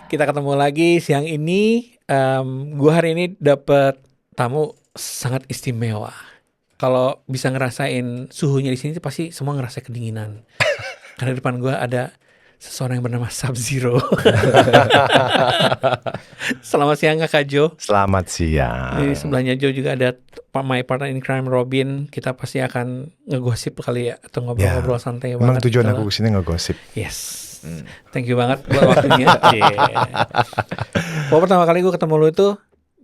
kita ketemu lagi siang ini. Gue hari ini dapet tamu sangat istimewa. Kalau bisa ngerasain suhunya di sini pasti semua ngerasa kedinginan. Karena di depan gue ada seseorang yang bernama Sub-Zero. Selamat siang Kak Jo. Selamat siang. Di sebelahnya Jo juga ada my partner in crime Robin. Kita pasti akan ngegosip kali ya, atau ngobrol-ngobrol santai Emang banget. tujuan gitu aku lah. kesini ngegosip. Yes. Thank you banget buat waktunya. Pokoknya pertama kali gue ketemu lu itu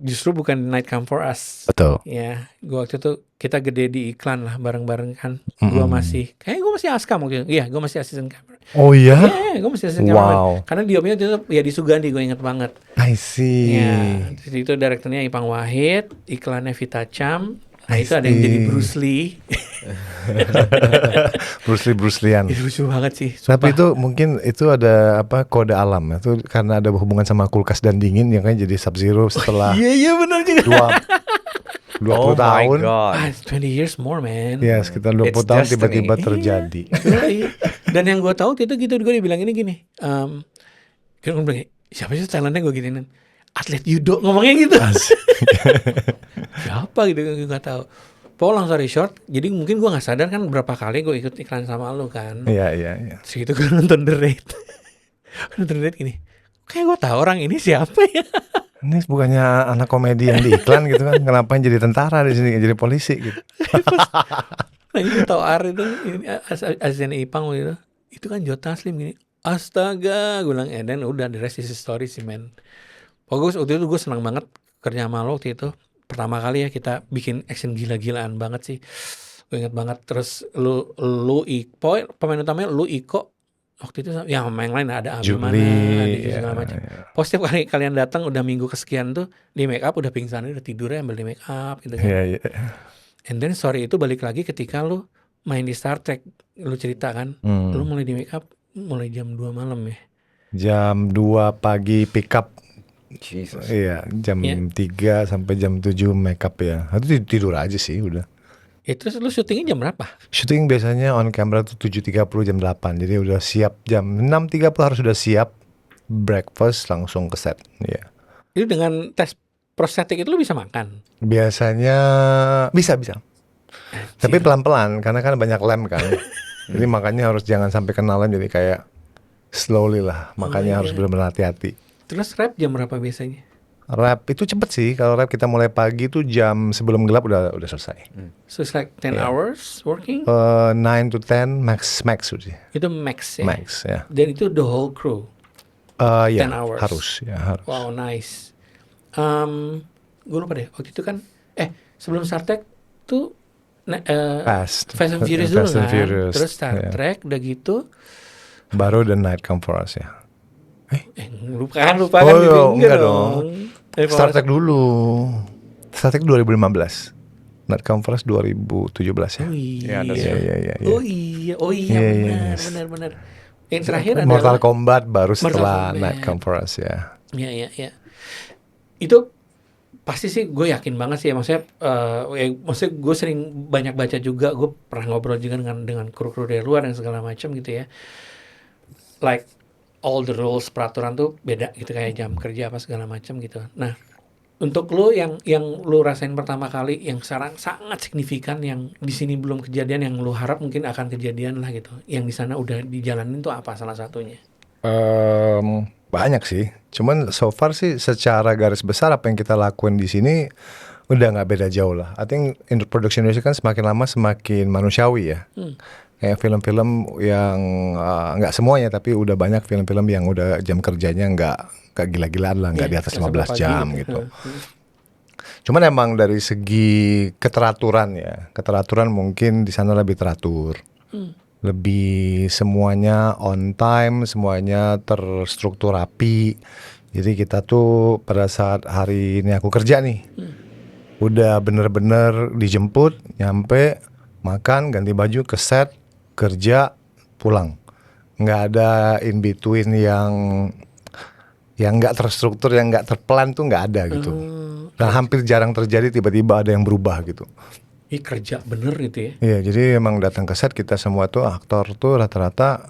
justru bukan di Night Come For Us. Betul. Ya, gue waktu itu kita gede di iklan lah bareng-bareng kan. Gue masih, kayaknya gue masih Askam waktu itu. Iya, gue masih asisten kamera. Oh iya? Iya, gue masih asisten kamera. Wow. Karena diopnya itu ya di Sugandi, gue inget banget. I see. Ya, itu direkturnya Ipang Wahid, iklannya Vita Cham. Nah itu ada yang jadi Bruce Lee. Bruce Lee-an. Itu lucu banget sih. Sumpah. Tapi itu mungkin itu ada apa kode alam itu karena ada hubungan sama kulkas dan dingin yang kan jadi Sub-Zero setelah Iya benar juga. 20 tahun. God. 20 years more man. Ya sekitar 20 It's tahun destiny. tiba-tiba terjadi. Iya. Dan yang gue tahu itu gitu gue dibilang ini gini. Gue bilang siapa sih talentnya gue giniin. Atlet judo ngomongnya gitu. Siapa gitu gue gak tahu. Pokoknya long story short, jadi mungkin gue gak sadar kan berapa kali gue ikut iklan sama lu kan. Iya. Terus gitu gue nonton The Raid. Nonton The Raid gini, kayak gue tahu orang ini siapa ya. Ini bukannya anak komedi yang di iklan gitu kan? Kenapa jadi tentara di sini jadi polisi gitu? Nah ini tahu Ar itu asisten Ipang gitu. Itu kan Jota Slim gini. Astaga, gue bilang dan udah the rest is history sih men. Pokoknya waktu itu gue senang banget kerja sama lo waktu itu. Pertama kali ya kita bikin action gila-gilaan banget sih. Gue inget banget. Terus lu pemain utamanya lu Iko. Waktu itu ya sama yang lain ada Abimana, ada segala macam. Pokoknya setiap kali kalian datang udah minggu kesekian tuh di make up udah pingsan, udah tidurnya ambil di make up gitu kan. Iya. And then story itu balik lagi ketika lu main di Star Trek. Lu cerita kan, lu mulai di make up mulai jam 2 malam ya. Jam 2 pagi pick up. Jesus. Iya, jam 3 sampai jam 7 makeup ya. Itu tidur aja sih udah. Terus lu syutingnya jam berapa? Syuting biasanya on camera tuh 7.30 jam 8. Jadi udah siap jam 6.30 harus udah siap. Breakfast langsung ke set. Iya. Itu dengan tes prostetik itu lu bisa makan? Biasanya bisa. Tapi pelan-pelan karena kan banyak lem kan. Jadi makanya harus jangan sampai kena lem, jadi kayak slowly lah. Makanya harus benar-benar hati-hati. Terus rap jam berapa biasanya? Rap itu cepet sih. Kalau rap kita mulai pagi tuh jam sebelum gelap udah selesai. So it's like 10 hours working? 9 to 10 max sih. Itu max ya? Max ya. Dan itu the whole crew? Ya 10 hours? harus. Wow nice. Gue lupa deh waktu itu kan sebelum Star Trek tuh Fast and Furious dulu Fast and kan. Furious, Terus Star Trek udah gitu baru The Night Come For Us ya. lupa kan enggak dong. Star Trek dulu. Star Trek 2015. Night Come For Us 2017 ya. Oh iya benar. Yang terakhir adalah Mortal Kombat baru setelah Kombat. Night Come For Us ya. Iya. Itu pasti sih gue yakin banget sih ya. Maksudnya gue sering banyak baca juga. Gue pernah ngobrol juga dengan kru-kru dari luar dan segala macam gitu ya. Like all the rules, peraturan tuh beda gitu, kayak jam kerja apa segala macam gitu. Nah, untuk lo yang lo rasain pertama kali yang sekarang sangat signifikan, yang di sini belum kejadian, yang lo harap mungkin akan kejadian lah gitu, yang di sana udah dijalanin tuh apa salah satunya? Banyak sih. Cuman so far sih secara garis besar apa yang kita lakuin di sini udah nggak beda jauh lah. I think production Indonesia kan semakin lama semakin manusiawi ya. Kayak film-film yang nggak semuanya, tapi udah banyak film-film yang udah jam kerjanya nggak gila-gilaan lah, nggak di atas 15 jam gitu. Cuman emang dari segi keteraturan mungkin di sana lebih teratur, lebih semuanya on time, semuanya terstruktur rapi. Jadi kita tuh pada saat hari ini aku kerja nih, udah bener-bener dijemput, nyampe, makan, ganti baju, ke set, kerja, pulang. Nggak ada in between yang nggak terstruktur, yang nggak terplan tuh nggak ada gitu. Dan hampir jarang terjadi tiba-tiba ada yang berubah gitu. Kerja bener gitu ya? Iya, jadi emang datang ke set kita semua tuh aktor tuh rata-rata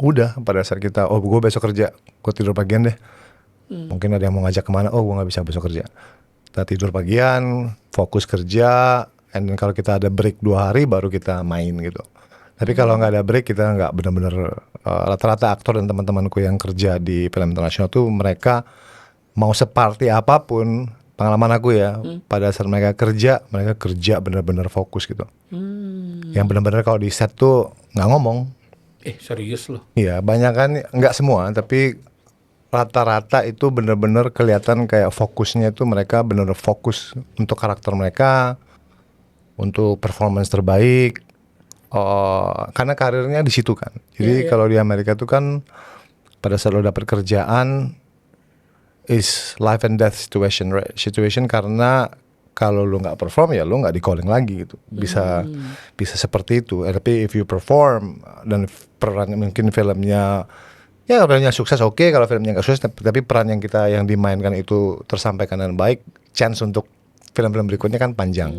udah pada saat kita, oh gue besok kerja, gue tidur pagian deh. Mungkin ada yang mau ngajak kemana, oh gue nggak bisa besok kerja. Kita tidur pagian, fokus kerja, and then kalau kita ada break 2 hari baru kita main gitu. Tapi kalau nggak ada break kita nggak benar-benar rata-rata aktor dan teman-temanku yang kerja di film internasional tuh mereka mau separty apapun pengalaman aku ya, pada saat mereka kerja benar-benar fokus gitu. Yang benar-benar kalau di set tuh nggak ngomong. Serius loh. Iya, banyak kan, nggak semua, tapi rata-rata itu benar-benar kelihatan kayak fokusnya itu mereka benar-benar fokus untuk karakter mereka, untuk performance terbaik. Karena karirnya di situ kan. Jadi kalau di Amerika tuh kan pada saat lo dapet kerjaan is life and death situation, right? Situation karena kalau lo nggak perform ya lo nggak di calling lagi gitu. Bisa seperti itu. Tapi if you perform dan peran mungkin filmnya ya perannya sukses oke, kalau filmnya nggak sukses tapi peran yang dimainkan itu tersampaikan dengan baik, chance untuk film-film berikutnya kan panjang.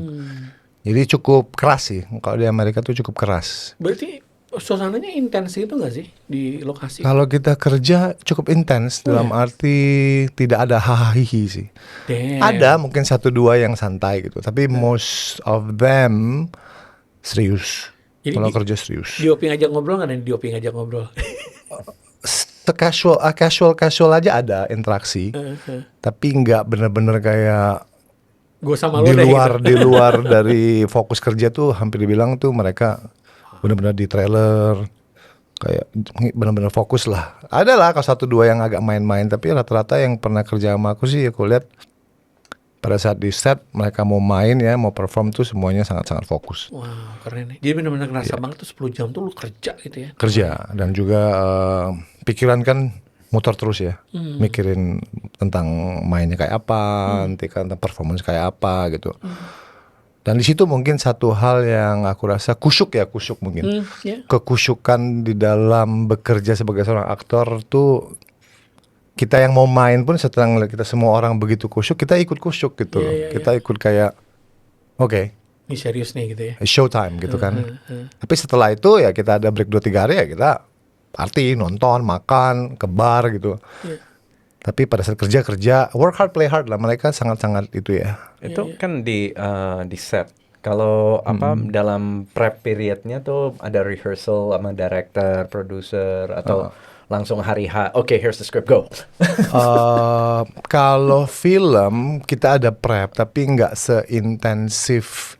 Jadi cukup keras sih. Kalau di Amerika tuh cukup keras. Berarti suasananya intens itu nggak sih di lokasi? Kalau kita kerja cukup intens dalam arti tidak ada hahihi sih. Damn. Ada mungkin 1-2 yang santai gitu, tapi most of them serius. Jadi Kalau kerja serius. DOP ngajak ngobrol nggak ada yang DOP ngajak ngobrol? Casual aja ada interaksi, tapi nggak bener-bener kayak Gue sama lo deh gitu. di luar dari fokus kerja tuh hampir dibilang tuh mereka benar-benar di trailer kayak benar-benar fokus lah. Ada lah kalau 1-2 yang agak main-main, tapi rata-rata yang pernah kerja sama aku sih aku lihat pada saat di set mereka mau main ya, mau perform tuh semuanya sangat-sangat fokus. Wow, keren nih. Jadi benar-benar ngerasa banget tuh 10 jam tuh lu kerja gitu ya. Kerja dan juga pikiran kan muter terus ya, mikirin tentang mainnya kayak apa, nanti kan tentang performance kayak apa gitu. Dan di situ mungkin satu hal yang aku rasa kusyuk mungkin. Kekusyukan di dalam bekerja sebagai seorang aktor tuh, kita yang mau main pun setelah ngeliat kita semua orang begitu kusyuk, kita ikut kusyuk gitu. Kita ikut kayak oke, ini serius nih gitu ya. showtime gitu kan. Tapi setelah itu ya kita ada break 2-3 hari ya kita party, nonton, makan, ke bar gitu. Tapi pada saat kerja, work hard, play hard lah. Mereka sangat-sangat itu ya. Itu kan di set. Kalau dalam prep periodnya tuh ada rehearsal sama director, producer atau langsung hari H. Oke, here's the script, go. Kalau film kita ada prep, tapi nggak seintensif.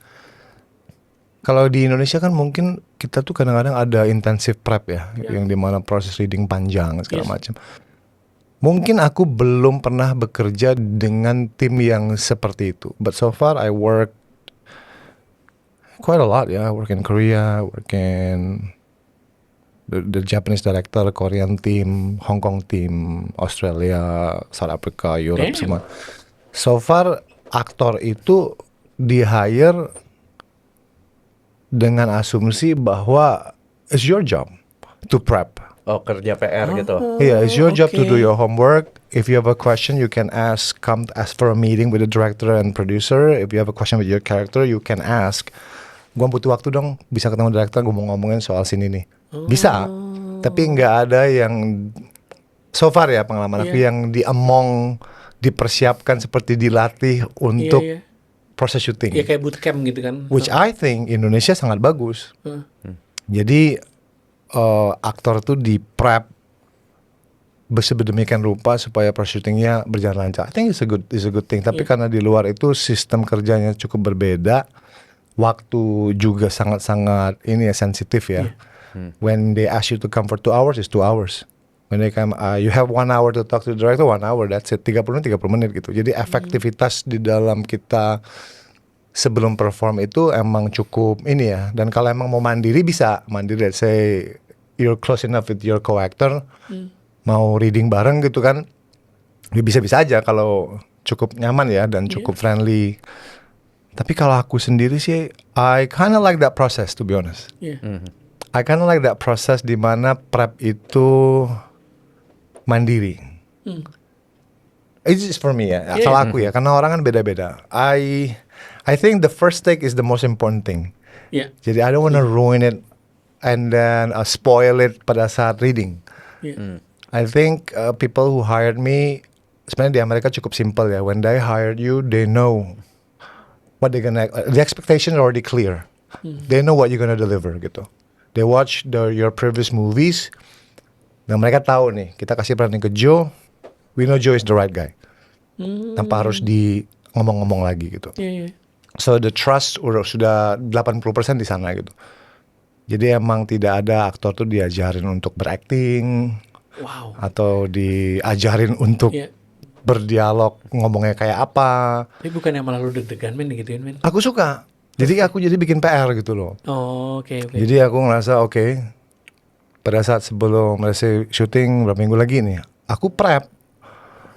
Kalau di Indonesia kan mungkin kita tuh kadang-kadang ada intensif prep ya, yang dimana proses reading panjang segala macam. Mungkin aku belum pernah bekerja dengan tim yang seperti itu. But so far I work quite a lot ya. I work in Korea, work in the Japanese director, Korean team, Hong Kong team, Australia, South Africa, Europe semua. So far aktor itu di-hire dengan asumsi bahwa it's your job to prep. Oh, kerja PR gitu. Yeah, it's your job to do your homework. If you have a question, you can come ask for a meeting with the director and producer. If you have a question with your character, you can ask. Gua butuh waktu dong, bisa ketemu director, gua mau ngomongin soal sini nih. Bisa, tapi nggak ada yang so far ya pengalaman aku yang dipersiapkan seperti dilatih untuk proses syuting. Ya kayak bootcamp gitu kan. Which I think Indonesia sangat bagus. Jadi aktor tuh di prep sedemikian rupa supaya proses syutingnya berjalan lancar. I think it's a good thing. Tapi karena di luar itu sistem kerjanya cukup berbeda, waktu juga sangat-sangat ini ya sensitif ya. When they ask you to come for 2 hours, it's 2 hours. When they come, you have 1 hour to talk to the director, 1 hour, that's it. 30 menit gitu. Jadi efektivitas di dalam kita sebelum perform itu emang cukup ini ya. Dan kalau emang mau mandiri bisa mandiri. Let's say you're close enough with your co-actor, mau reading bareng gitu kan, bisa-bisa aja kalau cukup nyaman ya dan cukup friendly. Tapi kalau aku sendiri sih, I kinda like that process to be honest. I kinda like that process di mana prep itu mandiri. It's just for me ya, kalau aku ya, karena orang kan beda-beda. I think the first take is the most important thing. Jadi I don't wanna ruin it and then spoil it pada saat reading. Iya. I think people who hired me sebenarnya di Amerika cukup simple ya. When they hired you, they know what they gonna. The expectation already clear. They know what you're gonna deliver gitu. They watch your previous movies, dan mereka tahu nih kita kasih peran ke Joe. We know Joe is the right guy. Tanpa harus di ngomong-ngomong lagi gitu. Iya. So the trust sudah 80% di sana gitu. Jadi emang tidak ada aktor tuh diajarin untuk berakting. Wow. Atau diajarin untuk Iya. berdialog ngomongnya kayak apa. Tapi bukannya malah lu deg-degan men digituin men? Aku suka. Jadi aku jadi bikin PR gitu loh. Oh, oke. Jadi aku ngerasa oke, pada saat sebelum selesai syuting berapa minggu lagi nih, aku prep,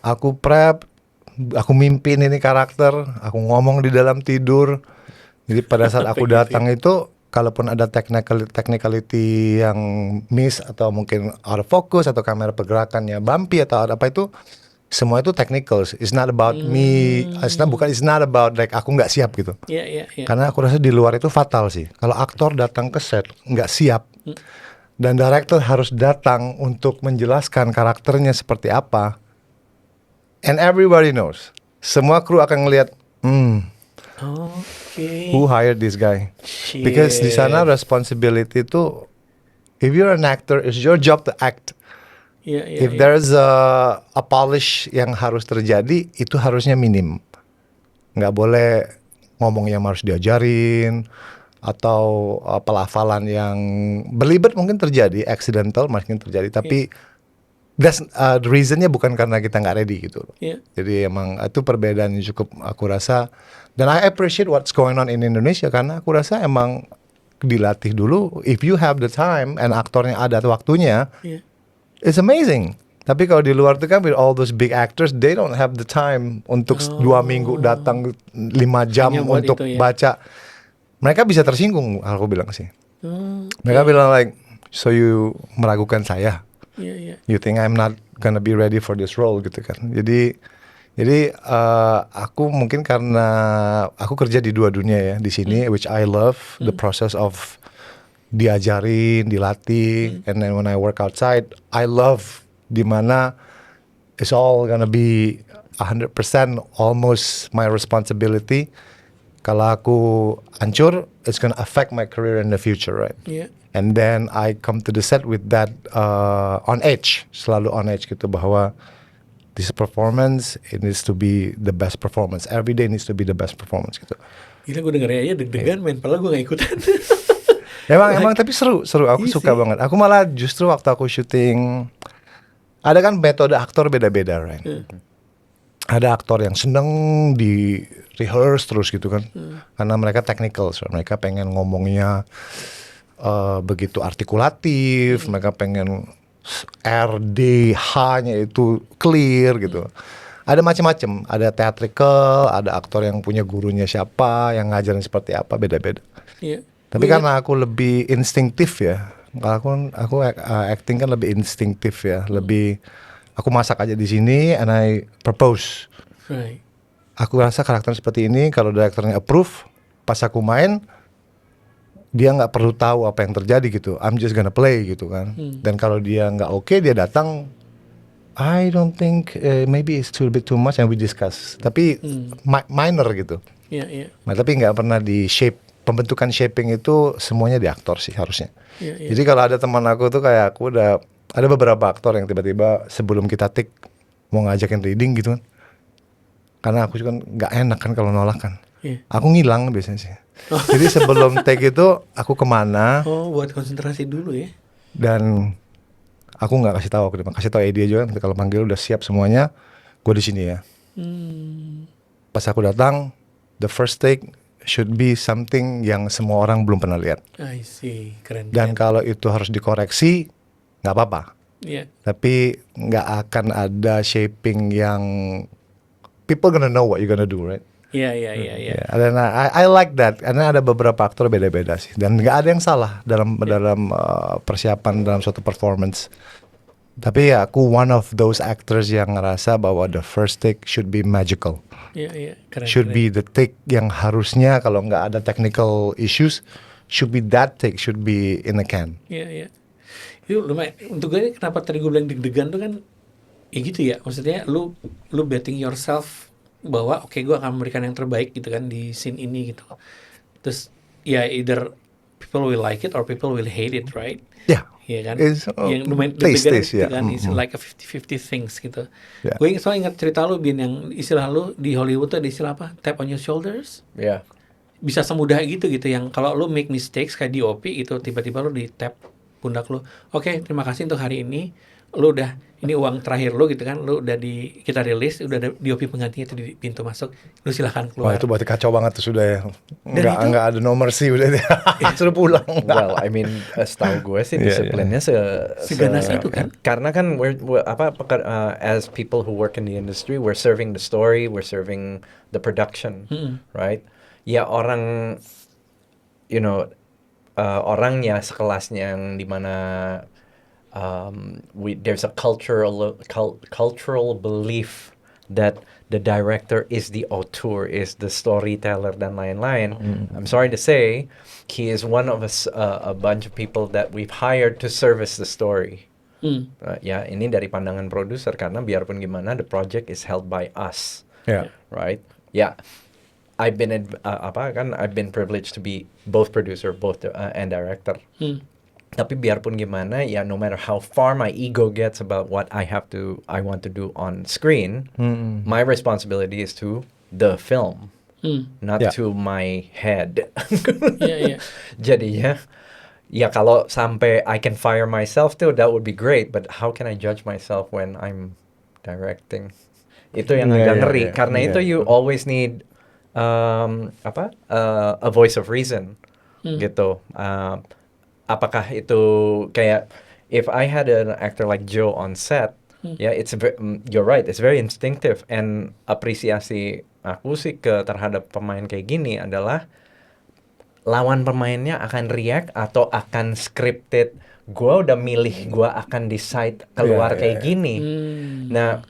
aku mimpin ini karakter, aku ngomong di dalam tidur. Jadi pada saat aku datang itu, kalaupun ada technicality yang miss atau mungkin out of focus atau kamera pergerakannya bumpy atau apa itu, semua itu technicals. It's not about me. It's not about like aku nggak siap gitu. Iya. Karena aku rasa di luar itu fatal sih. Kalau aktor datang ke set nggak siap dan director harus datang untuk menjelaskan karakternya seperti apa, and everybody knows. Semua kru akan ngelihat, Oke. who hired this guy? Because di sana responsibility itu, if you're an actor, it's your job to act. Iya. If there's a polish yang harus terjadi, itu harusnya minim. Nggak boleh ngomong yang harus diajarin, atau pelafalan yang belibet mungkin terjadi, accidental mungkin terjadi. Tapi that's the reasonnya bukan karena kita nggak ready gitu. Iya. Jadi emang itu perbedaan yang cukup aku rasa. Dan I appreciate what's going on in Indonesia karena aku rasa emang dilatih dulu. If you have the time and aktornya ada waktunya. Iya. It's amazing. Tapi kalau di luar itu kan with all those big actors, they don't have the time untuk 2 minggu datang 5 jam Hanya buat untuk itu, ya. baca. Mereka bisa tersinggung, aku bilang sih. Oh, Mereka bilang like, so you meragukan saya. iya. You think I'm not gonna be ready for this role gitu kan. Jadi aku mungkin karena aku kerja di 2 dunia ya di sini, which I love the process of diajarin, dilatih, and then when I work outside, I love dimana it's all gonna be 100% almost my responsibility. Kalau aku hancur, it's gonna affect my career in the future, right? Iya. And then I come to the set with that on edge, selalu on edge gitu bahwa this performance it needs to be the best performance. Every day needs to be the best performance gitu. Gila gue dengernya aja deg-degan men, padahal gue gak ikutan. Emang tapi seru. Aku Iya suka sih. banget. Aku malah justru waktu aku syuting, ada kan metode aktor beda-beda, right? Ada aktor yang seneng di rehearse terus gitu kan, karena mereka technical, so mereka pengen ngomongnya begitu artikulatif, mereka pengen RDH-nya itu clear gitu. Ada macam-macam, ada theatrical, ada aktor yang punya gurunya siapa, yang ngajarin seperti apa, beda-beda. Iya. Tapi karena aku lebih instinktif ya, aku acting kan lebih instinktif ya, lebih aku masak aja di sini and I propose. Right. Aku rasa karakter seperti ini kalau direkturnya approve, pas aku main dia nggak perlu tahu apa yang terjadi gitu. I'm just gonna play gitu kan. Dan kalau dia nggak oke, dia datang. I don't think maybe it's too bit too much and we discuss. Tapi minor gitu. Iya. Nah, tapi nggak pernah di shape. Pembentukan shaping itu semuanya di aktor sih harusnya. Iya. Jadi kalau ada teman aku tuh kayak aku udah ada beberapa aktor yang tiba-tiba sebelum kita take mau ngajakin reading gitu kan. Karena aku juga nggak enak kan kalau nolak kan. Iya. Aku ngilang biasanya sih. Jadi sebelum take itu aku kemana Oh, buat konsentrasi dulu ya. dan aku nggak kasih tahu, aku kasih tahu dia juga nanti kalau panggil udah siap semuanya, gue di sini ya. Pas aku datang, the first take should be something yang semua orang belum pernah lihat. I see, keren. Dan kalau itu harus dikoreksi, nggak apa-apa. Iya. Tapi nggak akan ada shaping yang people gonna know what you gonna do, right? Iya. Ya, dan I like that karena ada beberapa aktor beda-beda sih dan nggak ada yang salah dalam persiapan dalam suatu performance. Tapi ya aku one of those actors yang ngerasa bahwa the first take should be magical. Iya, keren. Should be the take yang harusnya kalau nggak ada technical issues should be that thick, should be in a can. Iya. Itu lumayan. Untuk gue kenapa tadi gue bilang deg-degan tuh kan, ya gitu ya. Maksudnya lu betting yourself bahwa oke, gue akan memberikan yang terbaik gitu kan di scene ini gitu. Terus ya either people will like it or people will hate it, right? Yeah. Iya kan? It's, Yang lumayan taste, deg-degan gitu yeah. kan. It's like a 50-50 things gitu. Yeah. Gue soalnya ingat cerita lu, Bin, yang istilah lu di Hollywood tuh ada istilah apa? Tap on your shoulders. Yeah. Bisa semudah gitu yang kalau lu make mistakes kayak di OP itu tiba-tiba lu di tap pundak lu. Oke, terima kasih untuk hari ini. Lu udah, ini uang terakhir lu gitu kan. Lu udah kita rilis, udah ada di OP penggantinya itu di pintu masuk. Lu silahkan keluar. Wah, itu berarti kacau banget tuh sudah ya. Dan itu- Enggak ada nomor sih udah dia. Suruh pulang. Well, I mean, setahu gue sih Yeah, disiplinnya Seganas itu kan. Karena kan as people who work in the industry, we're serving the story, we're serving the production, right? Ya orang, orang ya sekelasnya yang dimana there's a cultural belief that the director is the auteur, is the storyteller dan lain-lain. I'm sorry to say, he is one of a bunch of people that we've hired to service the story. Ya, ini dari pandangan produser karena biarpun gimana, the project is held by us, Yeah. right? Ya, I've been privileged to be both producer, and director. Tapi biarpun gimana, ya no matter how far my ego gets about what I want to do on screen, my responsibility is to the film, not Yeah. to my head. Iya. Jadinya, ya kalau sampai I can fire myself too, that would be great. But how can I judge myself when I'm directing? Itu yang Yeah, agak yeah, ngeri. yeah. Karena Yeah. itu you always need a voice of reason, gitu. Apakah itu kayak if I had an actor like Joe on set, ya you're right, it's very instinctive, and apresiasi aku sih terhadap pemain kayak gini adalah lawan pemainnya akan react atau akan scripted. Gua udah milih, gua akan decide keluar kayak gini. Nah,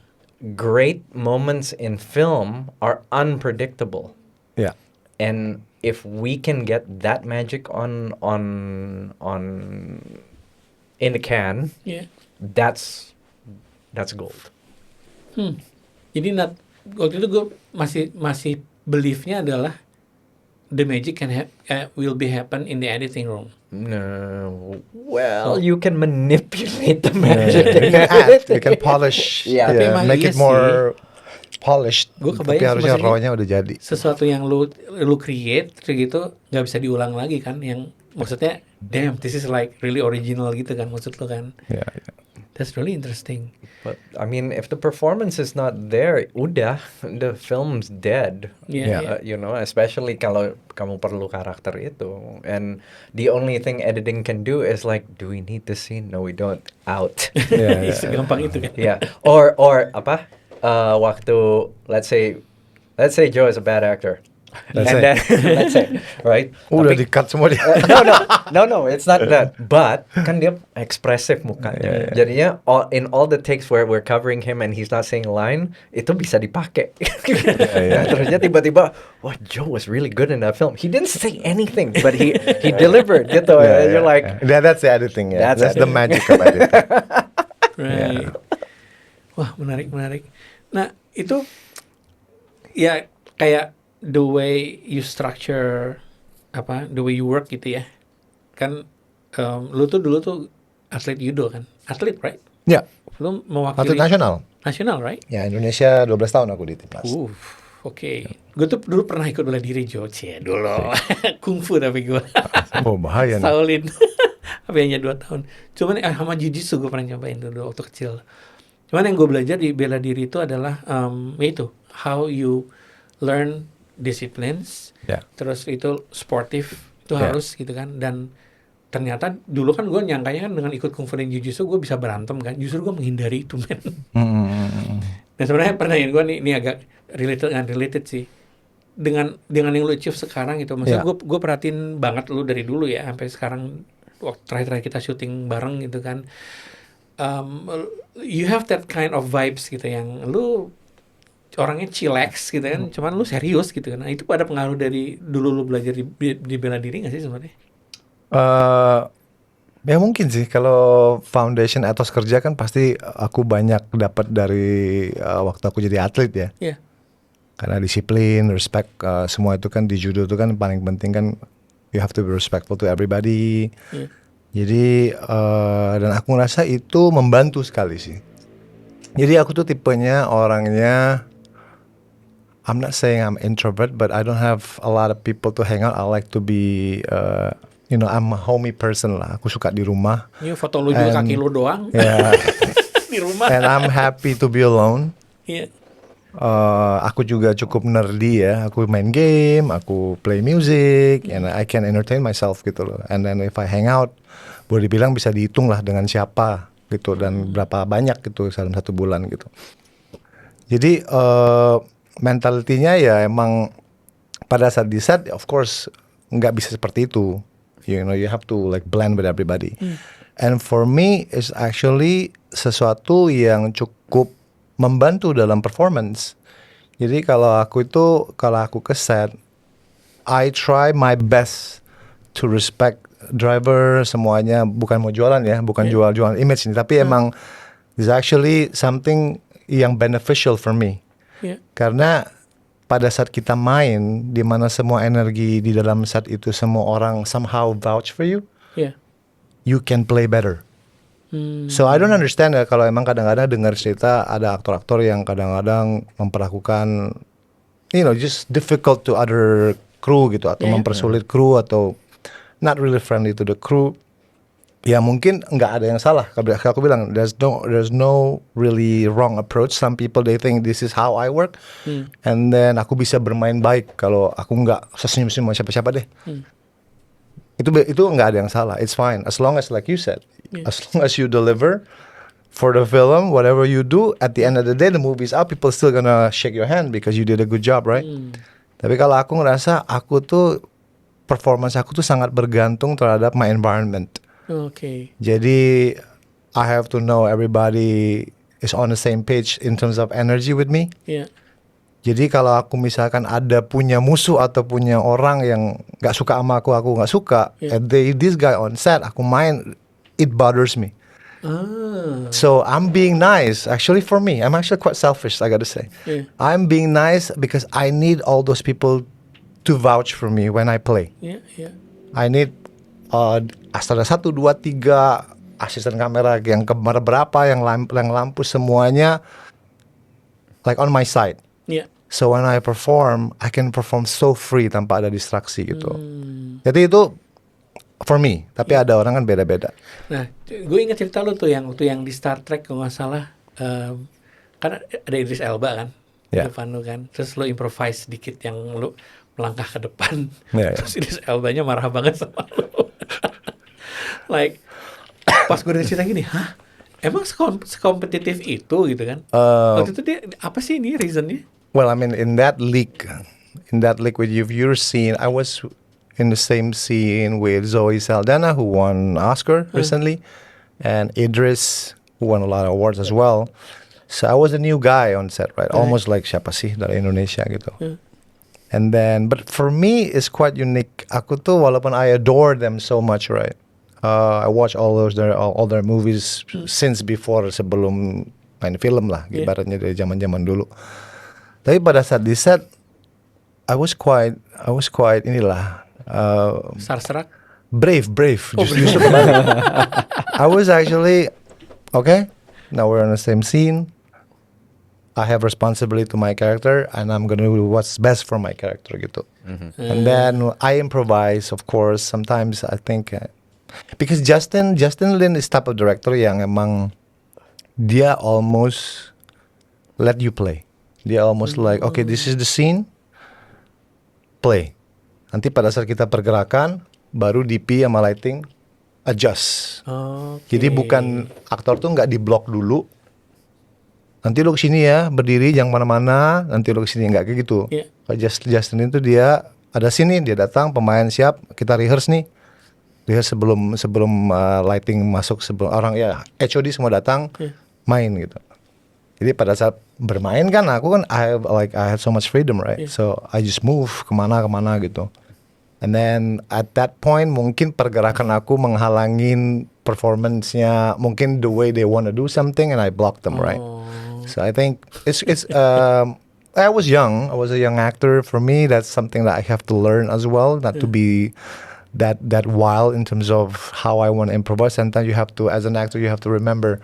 great moments in film are unpredictable. Yeah. And if we can get that magic on in the can, Iya. that's gold. Jadi waktu itu gue masih beliefnya adalah the magic will be happen in the editing room. No, well, you can manipulate the magic. You can add, you can polish, Yeah. Tapi emang make iya it more polished. Gua Tapi kebayang sih, harusnya maksudnya raw-nya udah jadi. Sesuatu yang lu create kayak gitu nggak bisa diulang lagi kan, yang maksudnya damn this is like really original gitu kan maksud lu kan. Yeah. That's really interesting. But I mean, if the performance is not there, udah the film's dead. Yeah. Especially kalau kamu perlu karakter itu. And the only thing editing can do is like, do we need this scene? No, we don't. Out. Yeah. Segampang itu kan. Yeah. Or waktu let's say Joe is a bad actor. Let's And say. then let's say, right? Udah Tapi- di-cut semua dia. No, it's not that. But kan dia ekspresif mukanya. Yeah. Jadinya in all the takes where we're covering him and he's not saying a line, itu bisa dipakai. Nah, terusnya tiba-tiba, wah, Joe was really good in that film. He didn't say anything, but he delivered gitu. You're like, Yeah, that's the editing. Yeah. That's That's the editing. magic of editing. Right. Wah, menarik. Nah, itu ya kayak the way you structure the way you work gitu ya. Kan lu tuh dulu tuh atlet judo kan? Atlet, right? Ya, Lu mewakili atlet nasional. Nasional, right? Ya, Indonesia 12 tahun aku di timnas. Oke. Gue tuh dulu pernah ikut bela diri Joce dulu. Kungfu tapi gue. Oh, bahaya nih. Shaolin. Tapi hanya 2 tahun. Cuman sama jiu-jitsu gue pernah nyobain dulu waktu kecil. Cuman yang gue belajar di bela diri itu adalah itu how you learn disciplines. Ya. Terus itu sportif itu Ya. harus gitu kan. Dan ternyata dulu kan gue nyangkanya kan dengan ikut kungfu dan jiu-jitsu gue bisa berantem kan. Justru gue menghindari itu men. Dan sebenarnya pertanyaan gue ini agak related sih dengan yang lu achieve sekarang gitu. Maksudnya Ya. gue perhatiin banget lu dari dulu ya sampai sekarang waktu terakhir kita syuting bareng gitu kan. You have that kind of vibes gitu yang lu orangnya chillax gitu kan, cuman lu serius gitu kan. Nah, itu ada pengaruh dari dulu lu belajar di bela diri nggak sih sebenarnya? Eh, Ya mungkin sih kalau foundation ethos kerja kan pasti aku banyak dapat dari waktu aku jadi atlet ya. Iya. Karena disiplin, respect, semua itu kan di judo itu kan paling penting kan you have to be respectful to everybody. Iya. Jadi dan aku ngerasa itu membantu sekali sih. Jadi aku tuh tipenya orangnya, I'm not saying I'm introvert, but I don't have a lot of people to hang out. I like to be, I'm a homey person lah. Aku suka di rumah. Ini foto lu juga kaki And- lu doang Ya, di rumah. and I'm happy to be alone. Iya. Aku juga cukup nerdy ya. Aku main game, aku play music, and I can entertain myself gitu loh. And then if I hang out, boleh dibilang bisa dihitung lah dengan siapa gitu dan berapa banyak gitu dalam satu bulan gitu. Jadi mentalitinya ya emang pada saat di set, of course nggak bisa seperti itu. You know, you have to like blend with everybody. And for me, it's actually sesuatu yang cukup membantu dalam performance. Jadi kalau aku ke set, I try my best to respect driver semuanya. Bukan mau jualan ya, bukan jual-jualan image ini, tapi emang it's actually something yang beneficial for me. Iya. Karena pada saat kita main, di mana semua energi di dalam set itu semua orang somehow vouch for you, Iya. you can play better. So I don't understand ya kalau emang kadang-kadang dengar cerita ada aktor-aktor yang kadang-kadang memperlakukan, just difficult to other crew gitu, atau Yeah. mempersulit kru, atau not really friendly to the crew. Ya mungkin nggak ada yang salah. Kalau aku bilang there's no really wrong approach. Some people they think this is how I work, and then aku bisa bermain baik kalau aku nggak sesenyum-senyum sama siapa-siapa deh. Itu nggak ada yang salah. It's fine as long as like you said, as long as you deliver for the film, whatever you do, at the end of the day the movie's out, people still gonna shake your hand because you did a good job, right? Tapi kalau aku ngerasa performance aku tuh sangat bergantung terhadap my environment. Oke. Jadi I have to know everybody is on the same page in terms of energy with me. Iya. Jadi kalau aku misalkan ada punya musuh atau punya orang yang gak suka sama aku nggak suka, Yeah. and this guy on set, aku main, it bothers me. Ah. So I'm being nice. Actually, for me, I'm actually quite selfish, I gotta say. Yeah. I'm being nice because I need all those people to vouch for me when I play. Iya. Iya. I need ada 1, 2, 3 asisten kamera yang berapa yang lampu semuanya like on my side. Iya. So when I perform, I can perform so free tanpa ada distraksi gitu. Jadi itu for me. Tapi ada orang kan beda-beda. Nah, gue inget cerita lu tuh yang waktu yang di Star Trek kalau nggak salah, kan ada Idris Elba kan, Ya. di depan lu kan, terus lu improvise sedikit yang lu melangkah ke depan, Ya, ya. terus Idris Elbanya marah banget sama lu. Like, pas gue denger cerita gini, hah? Emang sekompetitif itu gitu kan? Waktu itu dia apa sih ini reasonnya? Well, I mean, in that league with you've seen, I was in the same scene with Zoe Saldana, who won Oscar recently, and Idris, who won a lot of awards as well. So I was a new guy on set, right? Almost like siapa sih dari Indonesia gitu. And then, but for me, it's quite unique. Aku tuh walaupun I adore them so much, right? I watch all their movies since before, sebelum main film lah, Yeah. ibaratnya dari zaman-zaman dulu. Tapi pada saat di set, I was quite inilah Starstruck? brave. Oh, Justru kebalik. I was actually okay. Now we're on the same scene. I have responsibility to my character, and I'm gonna do what's best for my character gitu. And then I improvise, of course. Sometimes I think because Justin Lin is type of director yang emang dia almost let you play. Dia almost like, okay, this is the scene, play. Nanti pada saat kita pergerakan, baru DP sama lighting adjust. Oke. Jadi bukan aktor tuh nggak di-block dulu. Nanti lo kesini ya, berdiri jangan mana-mana. Nanti lo kesini, nggak kayak gitu. Iya. Kalau Justin itu dia ada sini, dia datang, pemain siap, kita rehearse nih. Rehearse sebelum lighting masuk, sebelum orang ya HOD semua datang, main gitu. Jadi pada saat bermain kan aku kan I have so much freedom, right? Yeah. So I just move kemana gitu. And then at that point mungkin pergerakan aku menghalangin performance-nya, mungkin the way they want to do something and I block them, right? So I think it's I was young. I was a young actor. For me, that's something that I have to learn as well, not to be that wild in terms of how I want to improvise. Sometimes you have to, as an actor, you have to remember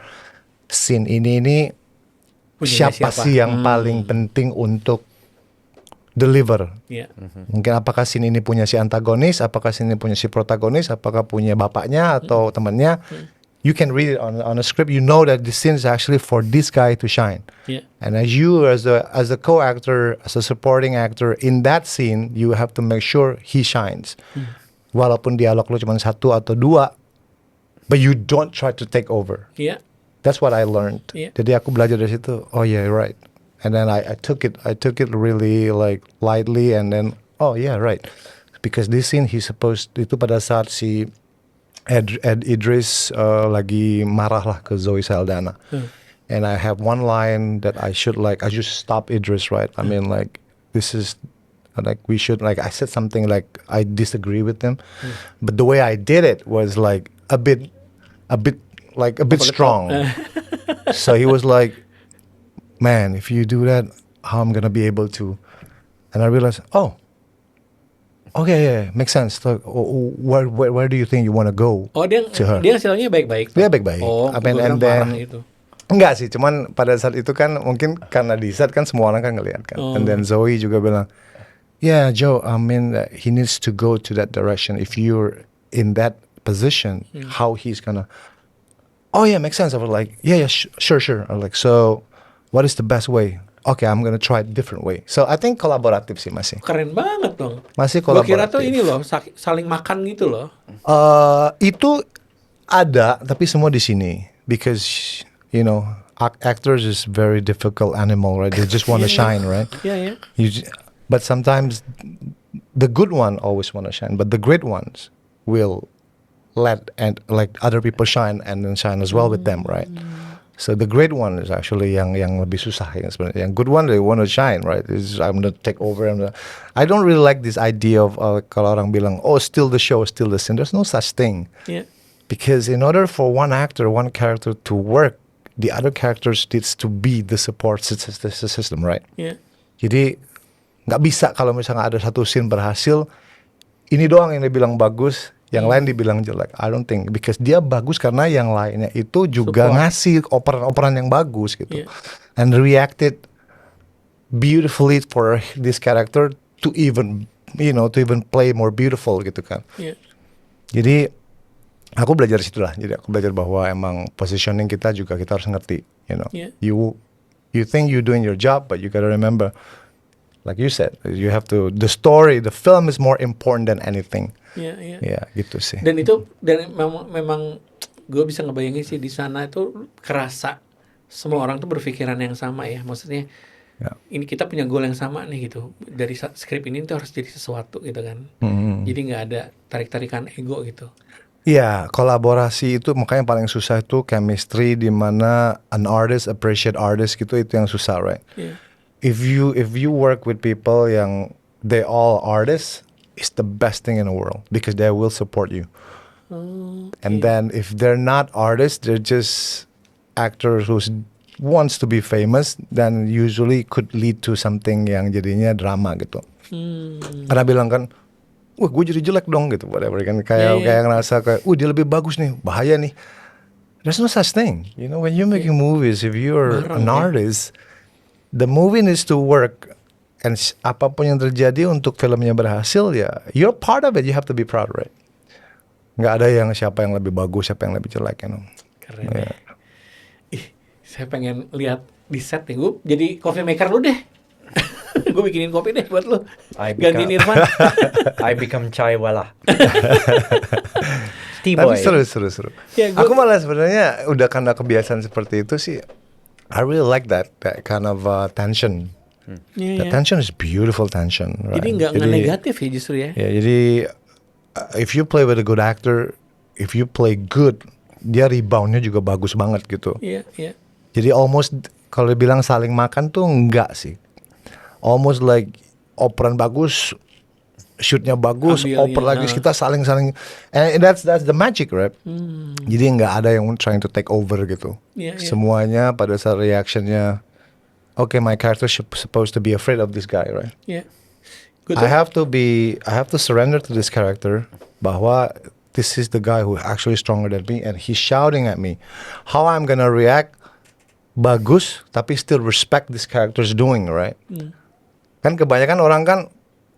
scene ini Punyanya siapa siapa? sih yang paling penting untuk deliver. Iya. Mungkin apakah scene ini punya si antagonis, apakah scene ini punya si protagonis, apakah punya bapaknya atau temannya. You can read it on a script. You know that this scene is actually for this guy to shine. Iya. And as you, as a co-actor, as a supporting actor in that scene, you have to make sure he shines. Walaupun dialog lo cuma 1 atau 2, but you don't try to take over. Iya. That's what I learned. Yeah. Jadi aku belajar dari situ. Oh yeah, right. And then I took it really like lightly. And then oh yeah, right. Because this scene itu pada saat si Ed Idris lagi marah lah ke Zoe Saldana. And I have one line that I should stop Idris, right? I mean, like, this is, like, we should, like, I said something like, I disagree with him. But the way I did it was, like, a bit strong. So he was like, man, if you do that, how I'm going to be able to? And I realized, oh, okay, yeah, makes sense. So, where do you think you want to go Oh, dia to her? hasilnya baik-baik. Dia baik-baik. Oh, I mean, gua and bilang then marah itu. enggak sih, cuman pada saat itu kan mungkin karena di set kan semua orang kan ngelihat kan. And then Zoe juga bilang, yeah, Joe, I mean, he needs to go to that direction. If you're in that position, how he's gonna? Oh yeah, makes sense. I was like, yeah, sure. I was like, so, what is the best way? Okay, I'm gonna try a different way. So I think kolaboratif sih masih. Keren banget dong. Masih Gua kolaboratif. kira tuh ini loh, saling makan gitu loh. Itu ada, tapi semua di sini. Because, you know, actors is very difficult animal, right? They just want to shine, right? Iya. But sometimes the good one always want to shine, but the great ones will let and like other people shine and then shine as well with them, right? So the great one is actually yang lebih susah yang sebenarnya. Yang good one they want to shine, right? I'm gonna take over. I don't really like this idea of kalau orang bilang, oh, steal the show, steal the scene. There's no such thing. Iya. Because in order for one actor, one character to work, the other characters needs to be the support system, right? Iya. Jadi nggak bisa kalau misalnya ada satu scene berhasil, ini doang yang dibilang bagus, yang lain dibilang jelek. I don't think, because dia bagus karena yang lainnya itu juga Support. ngasih operan-operan yang bagus gitu, Yeah. and reacted beautifully for this character to even play more beautiful gitu kan. Iya. Jadi aku belajar situ lah. Jadi aku belajar bahwa emang positioning kita juga kita harus ngerti, you know. Yeah. You think you're doing your job, but you gotta remember, like you said, you have to, the story, the film is more important than anything. Iya. Ya, gitu sih. Dan memang gue bisa ngebayangin sih di sana itu kerasa semua orang tuh berpikiran yang sama ya. Maksudnya Ya. ini kita punya goal yang sama nih gitu. Dari skrip ini tuh harus jadi sesuatu gitu kan. Jadi nggak ada tarik-tarikan ego gitu. Iya, kolaborasi itu makanya paling susah itu chemistry, di mana an artist appreciate artist gitu, itu yang susah, right? Iya. If you work with people yang they all artists, it's the best thing in the world because they will support you. And then if they're not artists, they're just actors who wants to be famous, then usually could lead to something yang jadinya drama gitu. Karena bilang kan, wah gue jadi jelek dong gitu, whatever kan, kayak ngerasa kayak, dia lebih bagus nih, bahaya nih. There's no such thing, you know. When you're making movies, if you're an artist, the movie needs to work. And apapun yang terjadi untuk filmnya berhasil, ya, you're part of it. You have to be proud, right? Nggak ada yang siapa yang lebih bagus, siapa yang lebih jelek, you know. Keren ya. Ih, saya pengen lihat di set nih. Gue jadi coffee maker lu deh. Gue bikinin kopi deh buat lu. Gantiin Irfan. I become chai wala. Tapi seru. Ya, Aku malah sebenarnya udah karena kebiasaan seperti itu sih. I really like that kind of tension. The tension is beautiful tension, right? Jadi nggak negatif ya justru ya. Ya, jadi if you play with a good actor, if you play good, dia reboundnya juga bagus banget gitu. Iya. Jadi almost kalau dibilang saling makan tuh enggak sih. Almost like operan bagus, shootnya bagus, Ambilnya, oper lagi, kita saling, and that's the magic, right? Jadi nggak ada yang trying to take over gitu. Iya, iya. Semuanya pada saat reactionnya, okay, my character supposed to be afraid of this guy, right? Iya. Gue I have to surrender to this character bahwa this is the guy who actually stronger than me and he's shouting at me. How I'm gonna react bagus tapi still respect this character's doing, right? Kan kebanyakan orang kan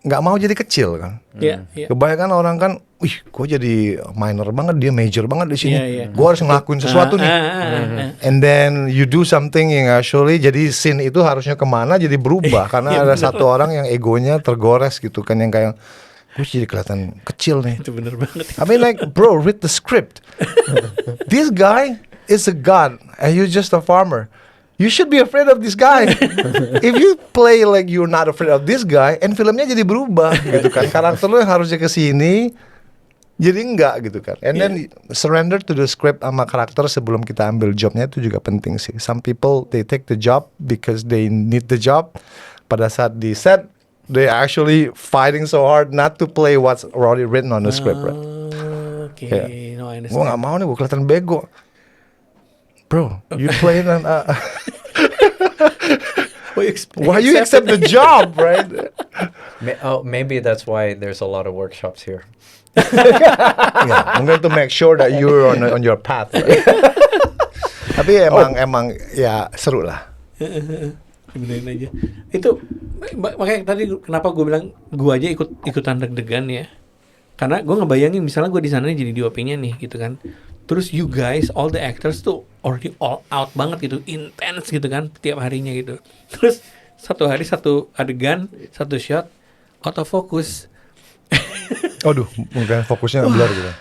nggak mau jadi kecil kan. Iya, iya. Kebanyakan orang kan, wih, gue jadi minor banget, dia major banget di sini. Iya, iya. Gue harus ngelakuin sesuatu nih. And then you do something yang actually jadi scene itu harusnya kemana jadi berubah karena ada satu orang yang egonya tergores gitu kan, yang kayak gue jadi kelihatan kecil nih. Itu bener banget. I mean like, bro, read the script. This guy is a god and you're just a farmer. You should be afraid of this guy. If you play like you're not afraid of this guy, and filmnya jadi berubah gitu kan. Karakter lu yang harusnya kesini, jadi enggak gitu kan. And then surrender to the script sama karakter sebelum kita ambil jobnya itu juga penting sih. Some people they take the job because they need the job. Pada saat di set, they actually fighting so hard not to play what's already written on the script, right? Oke, Yeah. no, I Gue understand. nggak mau nih, gue kelihatan bego. Bro, you playing an why you accept the job, right? Maybe that's why there's a lot of workshops here. Yeah, I'm going to make sure that you're on your path. Right? Tapi emang ya seru lah. Benerin aja. Itu makanya tadi kenapa gue bilang gue aja ikutan deg-degan ya. Karena gue ngebayangin misalnya gue di sana jadi DOP-nya nih gitu kan. Terus you guys, all the actors tuh already all out banget gitu, intense gitu kan tiap harinya gitu. Terus satu hari satu adegan, satu shot, autofocus. Aduh, mungkin fokusnya blur gitu.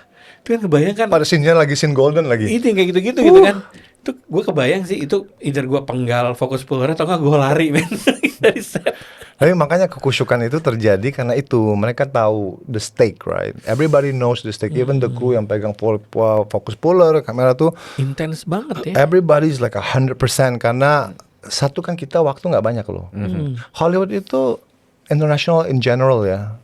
Itu kan kebayang kan. Pada scene-nya lagi scene golden lagi. Itu yang kayak gitu-gitu gitu kan. Itu gue kebayang sih itu either gue penggal fokus puller atau enggak gue lari men dari set. Tapi makanya kekusyukan itu terjadi karena itu mereka tahu the stake, right? Everybody knows the stake. Even the crew yang pegang fokus puller, kamera tuh Intens banget ya. everybody's like 100% karena satu kan kita waktu nggak banyak loh. Hollywood itu international in general ya,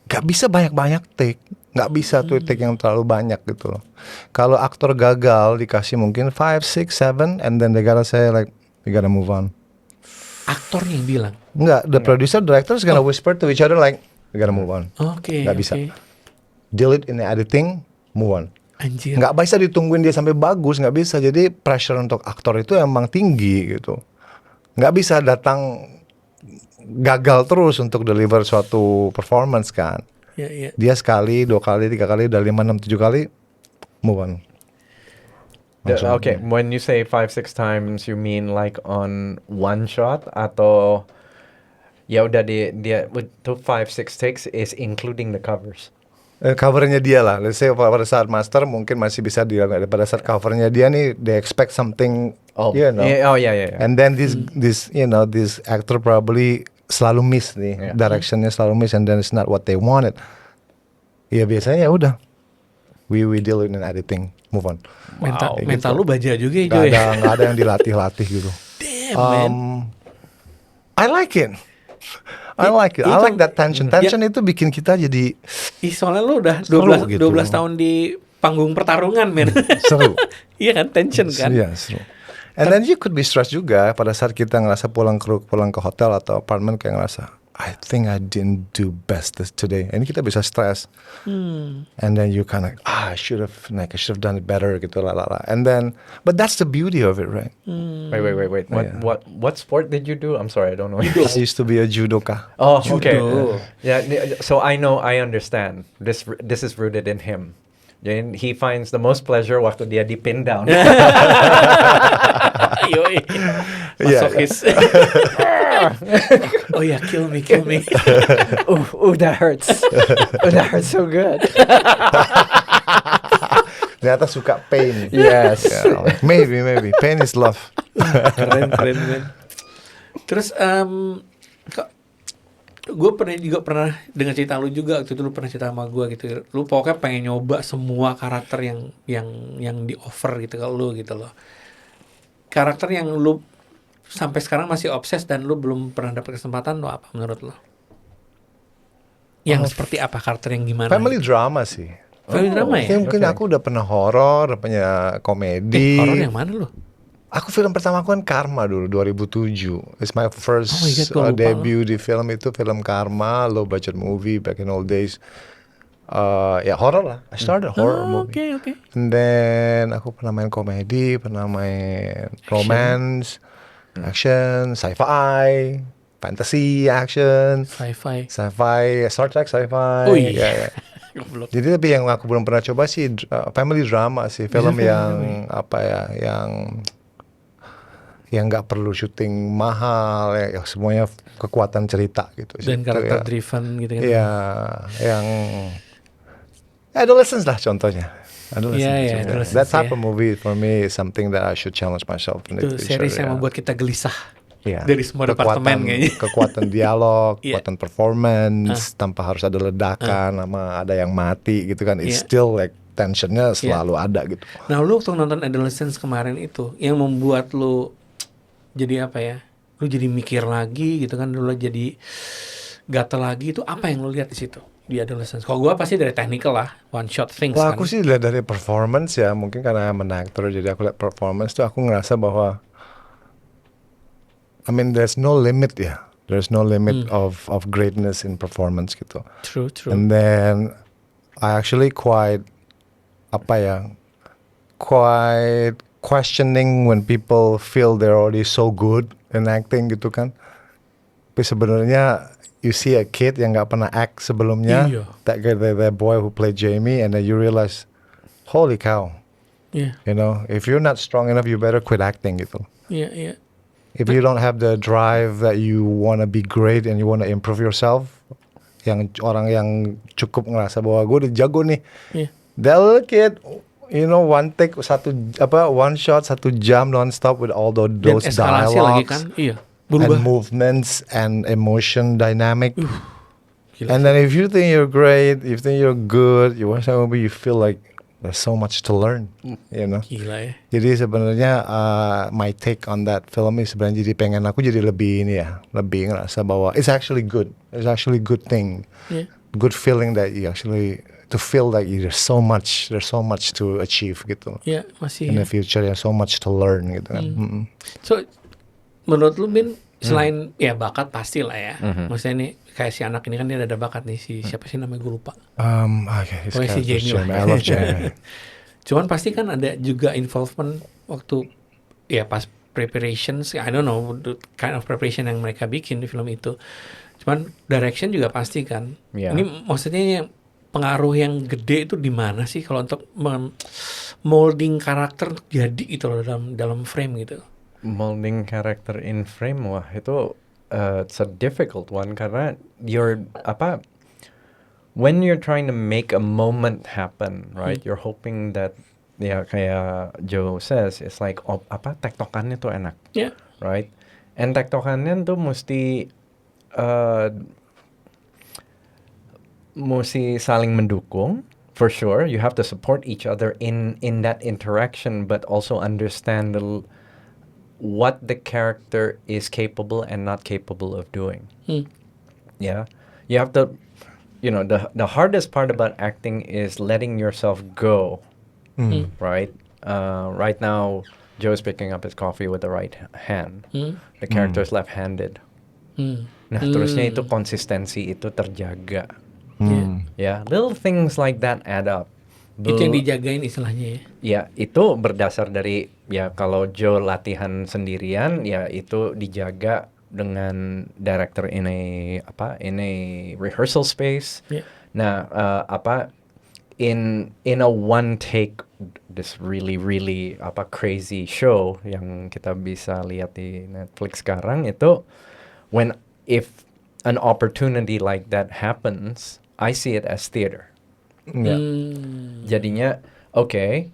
nggak bisa banyak-banyak take, nggak bisa tuh take yang terlalu banyak gitu loh. Kalau aktor gagal dikasih mungkin 5, 6, 7, and then they gotta say like, we gotta move on. Aktornya yang bilang. Nggak, the producer, director is gonna whisper to each other like, we gotta move on. Oke. Nggak bisa. oke. Delete in the editing, move on. Anjir. Nggak bisa ditungguin dia sampai bagus, nggak bisa. Jadi pressure untuk aktor itu emang tinggi gitu. Nggak bisa datang gagal terus untuk deliver suatu performance kan. Ya, ya. Dia sekali, 2 kali, 3 kali, udah 5, 6, 7 kali, move on. Langsung. Okay, when you say 5, 6 times, you mean like on one shot atau ya udah dia itu 5, 6 takes is including the covers. Covernya dia lah. Let's say pada saat master mungkin masih bisa dilakukan. Pada saat covernya dia nih, they expect something, you know. Yeah. And then this you know, this actor probably selalu miss nih, directionnya selalu miss, and then it's not what they wanted. Ya biasanya ya udah, we deal in editing, move on. Mental lu baja juga ya, Gak Joy. ada yang dilatih-latih gitu. Damn, man. I like it. I like that tension. Tension itu bikin kita jadi Ih, soalnya lu udah seru 12 gitu. 12 tahun di panggung pertarungan, men. seru. Iya kan, tension kan. Iya, seru. And then you could be stressed juga pada saat kita ngerasa pulang ke hotel atau apartemen kayak ngerasa I think I didn't do best today. Ini kita bisa stress. And then you kind of I should have done it better gitu lah. And then but that's the beauty of it, right? Wait. Yeah. What sport did you do? I'm sorry, I don't know. I used to be a judoka. Oh, okay. Judo. Yeah, so I understand. This is rooted in him. Jadi he finds the most pleasure waktu dia di pin down. Yoi. Iya. Masokis. Oh ya, kill me. That hurts. That hurts so good. Ternyata suka pain. Yes. Yeah, maybe pain is love. keren men. Terus gue pernah dengar cerita lu juga waktu itu, lu pernah cerita sama gue gitu. Lu pokoknya pengen nyoba semua karakter yang di offer gitu ke lu gitu loh. Karakter yang lu sampai sekarang masih obses dan lu belum pernah dapat kesempatan, lo apa menurut lo? Yang seperti apa, karakter yang gimana? Family drama sih. Family drama ya? Mungkin mungkin oke. aku udah pernah horor, punya komedi. Horor yang mana lo? Aku film pertama aku kan Karma dulu 2007. It's my first Oh my God, gua lupa debut di film itu, film Karma, low budget movie back in old days. Ya horror lah. I started horror movie. Oke. And then aku pernah main komedi, pernah main romance, action, sci-fi, fantasy, action, Sci-fi. Star Trek sci-fi. Oh iya. Ya, ya. Goblok. Jadi tapi yang aku belum pernah coba sih family drama sih, film family yang apa ya, yang nggak perlu syuting mahal ya, semuanya kekuatan cerita gitu sih. Dan karakter Ya. driven gitu kan. Iya, yang adolescence lah contohnya. Iya, Contohnya. adolescence, That type ya. of movie for me is something that I should challenge myself in the Itu future. series yang ya. membuat kita gelisah. Iya. dari semua departemen kayaknya. Kekuatan dialog, Iya. kekuatan performance, tanpa harus ada ledakan, sama ada yang mati gitu kan. It's Iya. still like tensionnya selalu ada gitu. Nah, lu waktu nonton Adolescence kemarin itu yang membuat lu jadi apa ya? Lu jadi mikir lagi gitu kan, lu jadi gatel lagi, itu apa yang lu lihat di situ di Adolescence? Kalau gua pasti dari technical lah, one shot things Wah, kan. aku sih lihat dari performance ya, mungkin karena I'm an actor, jadi aku lihat performance tuh aku ngerasa bahwa I mean there's no limit ya. There's no limit of greatness in performance gitu. True. And then I actually quite questioning when people feel they're already so good in acting gitu kan. Tapi sebenarnya you see a kid yang nggak pernah act sebelumnya, Iya. that boy who played Jamie, and then you realize, holy cow, Iya. you know, if you're not strong enough, you better quit acting gitu. Iya. If you don't have the drive that you want to be great and you want to improve yourself, yang orang yang cukup ngerasa bahwa gue udah jago nih, Iya. that little kid, you know, one shot 1 jam non-stop with all Dan those eskalasi lagi dialogues kan. Iya. and Berubah. movements and emotion dynamic. Gila And then if you think you're great, if you think you're good, you watch that movie, you feel like there's so much to learn, you know. Gila ya. Jadi sebenarnya my take on that film is sebenarnya jadi pengen aku jadi lebih ini ya, lebih ngerasa bahwa it's actually good thing, Iya. good feeling that you actually to feel like there's so much to achieve gitu. Iya, masih. In Ya. the future, there's so much to learn gitu kan. So, menurut lu Bin, selain ya bakat pasti lah ya. Maksudnya nih kayak si anak ini kan dia ada bakat nih, si siapa sih namanya gue lupa. Okay, his Pokoknya si character's Jamie lah. Jamie. I love Jamie. Cuman pasti kan ada juga involvement waktu ya pas preparations, I don't know the kind of preparation yang mereka bikin di film itu. Cuman direction juga pasti kan. Iya. Ini maksudnya yang pengaruh yang gede itu di mana sih kalau untuk molding karakter untuk jadi itu loh dalam frame gitu. Molding character in frame, wah itu it's a difficult one karena when you're trying to make a moment happen, right? You're hoping that ya kayak Joe says, it's like tektokannya tuh enak, Ya. right? And tektokannya tuh mesti saling mendukung. For sure, you have to support each other in that interaction, but also understand what the character is capable and not capable of doing. Yeah, you have to, the hardest part about acting is letting yourself go. Right. Right now, Joe's picking up his coffee with the right hand. The character is left-handed. Nah, terusnya itu konsistensi itu terjaga. Ya, little things like that add up. Itu yang dijagain istilahnya ya. Ya, itu berdasar dari ya kalau Joe latihan sendirian, ya itu dijaga dengan director in a rehearsal space. Yeah. Nah, in a one take this really crazy show yang kita bisa lihat di Netflix sekarang itu if an opportunity like that happens, I see it as theater. Yeah. Jadinya, okay,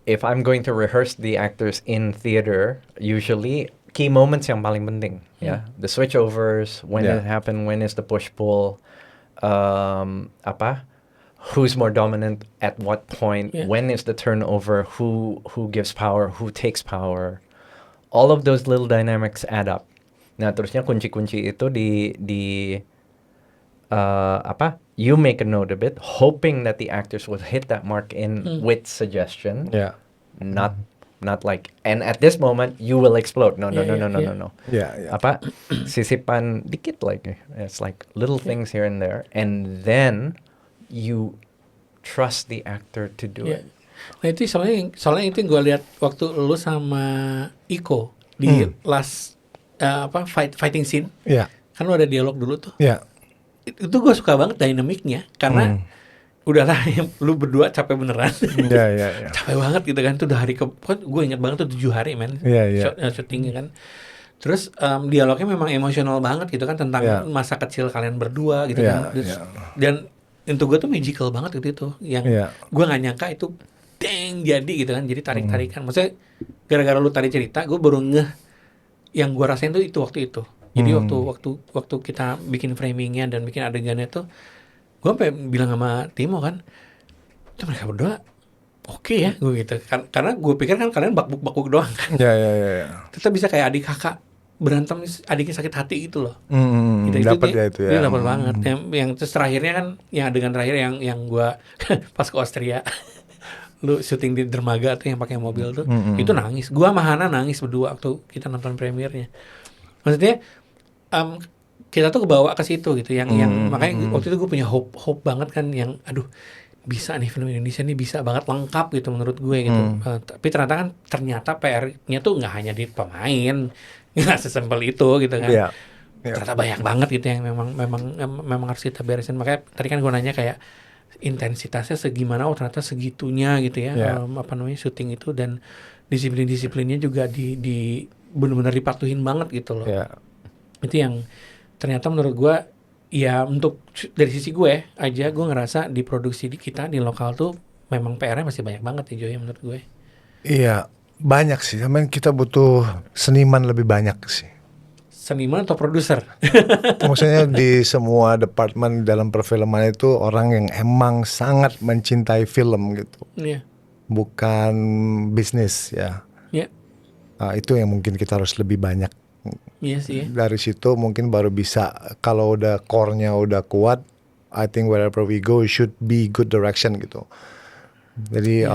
if I'm going to rehearse the actors in theater, usually key moments yang paling penting, ya, the switchovers, when it happen, when is the push-pull, who's more dominant at what point, when is the turnover, who gives power, who takes power, all of those little dynamics add up. Nah, terusnya kunci-kunci itu you make a note of it, hoping that the actors will hit that mark in with suggestion, Yeah. not like, and at this moment you will explode. No. Yeah, yeah. Sisipan dikit, like it's like little things here and there, and then you trust the actor to do Iya. it. Nah itu soalnya itu gue lihat waktu lu sama Iko di last fighting scene, Yeah. kan lu ada dialog dulu tuh. Yeah. Itu gue suka banget dinamiknya karena udahlah lu berdua capek beneran. Yeah, yeah, yeah. Capek banget gitu kan, tuh udah hari gue ingat banget tuh 7 hari men. Iya. Syutingnya kan. Terus dialognya memang emosional banget gitu kan, tentang Iya. masa kecil kalian berdua gitu Iya, kan. Terus, iya. dan untuk gue tuh magical banget itu yang Iya. gue nggak nyangka itu jadi gitu kan, jadi tarik-tarikan. Maksudnya gara-gara lu tadi cerita, gue baru ngeh yang gue rasain tuh itu waktu itu. Jadi waktu kita bikin framingnya dan bikin adegannya tuh, gue sampai bilang sama Timo kan, itu mereka berdua oke ya, gue gitu. Karena gue pikir kan kalian bakbuk doang kan. Ya. Tetap bisa kayak adik kakak berantem, adiknya sakit hati gitu loh. Dapat ya itu ya. Dia dapat banget. Yang terus terakhirnya kan, yang adegan terakhir yang gue pas ke Austria, lu syuting di dermaga tuh yang pakai mobil tuh, itu nangis. Gue sama Hana nangis berdua waktu kita nonton premiernya. Maksudnya kita tuh kebawa ke situ gitu, yang makanya waktu itu gue punya hope banget kan, yang aduh bisa nih film Indonesia nih bisa banget lengkap gitu menurut gue gitu. Tapi ternyata PR-nya tuh nggak hanya di pemain, nggak sesimpel itu gitu kan. Iya. Ternyata banyak banget gitu yang memang harus kita beresin. Makanya tadi kan gue nanya kayak intensitasnya segimana, ternyata segitunya gitu ya. Syuting itu, dan disiplin-disiplinnya juga di benar-benar dipatuhin banget gitu loh. Yeah. Itu yang ternyata menurut gue, ya untuk dari sisi gue aja, gue ngerasa di produksi di kita di lokal tuh memang PR-nya masih banyak banget ya Joy, menurut gue. Iya, banyak sih. Cuman kita butuh seniman lebih banyak sih. Seniman atau produser? Maksudnya di semua departemen dalam perfilman itu orang yang emang sangat mencintai film gitu. Iya. Bukan bisnis ya. Iya. Itu yang mungkin kita harus lebih banyak. Iya sih. Dari situ mungkin baru bisa, kalau udah core-nya udah kuat, I think wherever we go should be good direction gitu. Jadi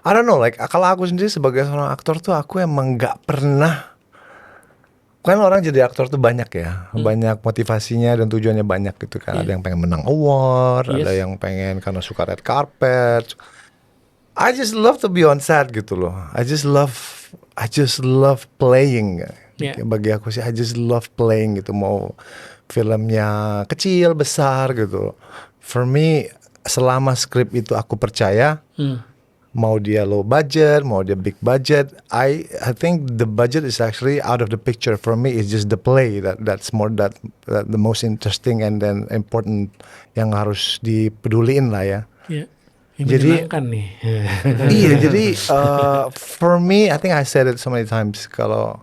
I don't know, like kalau aku sendiri sebagai seorang aktor tuh aku emang nggak pernah, kan orang jadi aktor tuh banyak ya, banyak motivasinya dan tujuannya banyak gitu kan. Ada yang pengen menang award, ada yang pengen karena suka red carpet. I just love to be on set gitu loh. I just love playing. Bagi aku sih I just love playing gitu. Mau filmnya kecil, besar gitu. For me, selama skrip itu aku percaya, mau dia low budget, mau dia big budget, I think the budget is actually out of the picture. For me, it's just the play that's more that the most interesting and then important, yang harus dipeduliin lah ya. Jadi nih. Iya, jadi for me, I think I said it so many times. Kalau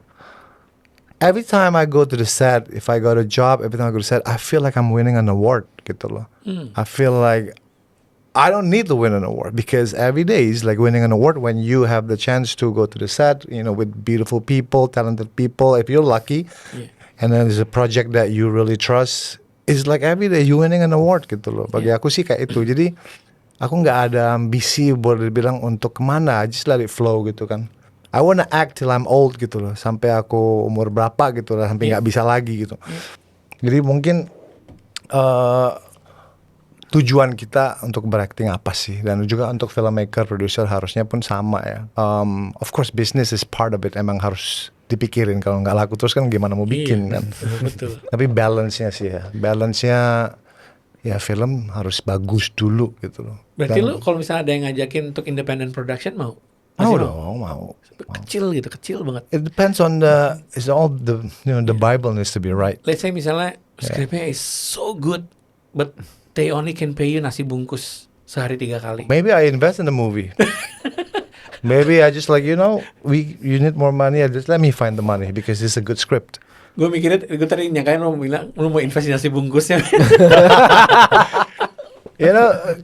every time I go to the set, if I got a job, every time I go to set, I feel like I'm winning an award gitu loh. I feel like I don't need to win an award, because every day is like winning an award when you have the chance to go to the set, with beautiful people, talented people. If you're lucky, and then there's a project that you really trust, it's like every day you winning an award gitu loh. Bagi aku sih kayak itu. Jadi aku nggak ada ambisi boleh dibilang untuk kemana, just let it flow gitu kan. I wanna act till I'm old gitu loh, sampai aku umur berapa gitu lah, sampai nggak bisa lagi gitu. Jadi mungkin tujuan kita untuk berakting apa sih, dan juga untuk filmmaker, producer harusnya pun sama ya. Of course business is part of it, emang harus dipikirin, kalau nggak laku terus kan gimana mau bikin kan. Betul. Tapi balance-nya sih ya, balance-nya ya film harus bagus dulu gitu loh. Berarti lu kalau misalnya ada yang ngajakin untuk independent production mau? Mau dong, mau. Kecil gitu, kecil banget. It depends on it's all the the Bible needs to be right. Let's say misalnya skripnya is so good, but they only can pay you nasi bungkus sehari 3 kali. Maybe I invest in the movie. Maybe I just like, you need more money, just let me find the money because it's a good script. Gue mikirnya, gue tadi nyangkain lu mau invest di nasi bungkusnya.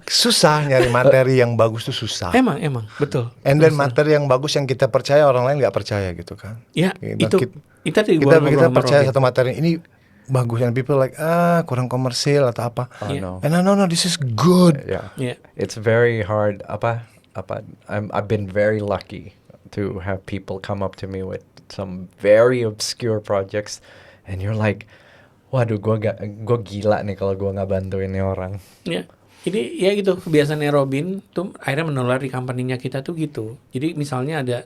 Susah nyari materi yang bagus tuh susah. Emang, betul. And then materi yang bagus yang kita percaya orang lain nggak percaya gitu kan. Ya, kita itu tadi kita percaya satu materi ini bagus and people like kurang komersil atau apa. Oh Yeah. no. And no, this is good. Yeah. Yeah. It's very hard. I've been very lucky to have people come up to me with some very obscure projects, and you're like, waduh, gue gila nih kalau gue nggak bantuin nih orang. Ya, ini ya gitu kebiasaannya Robin tuh akhirnya menular di company-nya kita tuh gitu. Jadi misalnya ada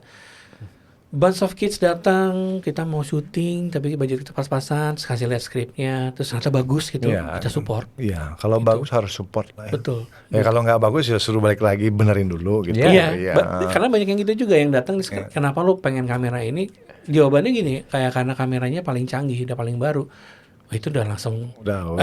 bunch of kids datang, kita mau syuting tapi budget kita pas-pasan, terus kasih lihat skripnya, terus ternyata bagus gitu, Iya. kita support. Iya, kalau Gitu. bagus harus support lah. Ya. Betul. Ya kalau nggak bagus ya suruh balik lagi benerin dulu gitu. Iya. Iya, karena banyak yang gitu juga yang datang, kenapa lu pengen kamera ini? Jawabannya gini, kayak karena kameranya paling canggih, udah paling baru. Wah, itu udah langsung Udah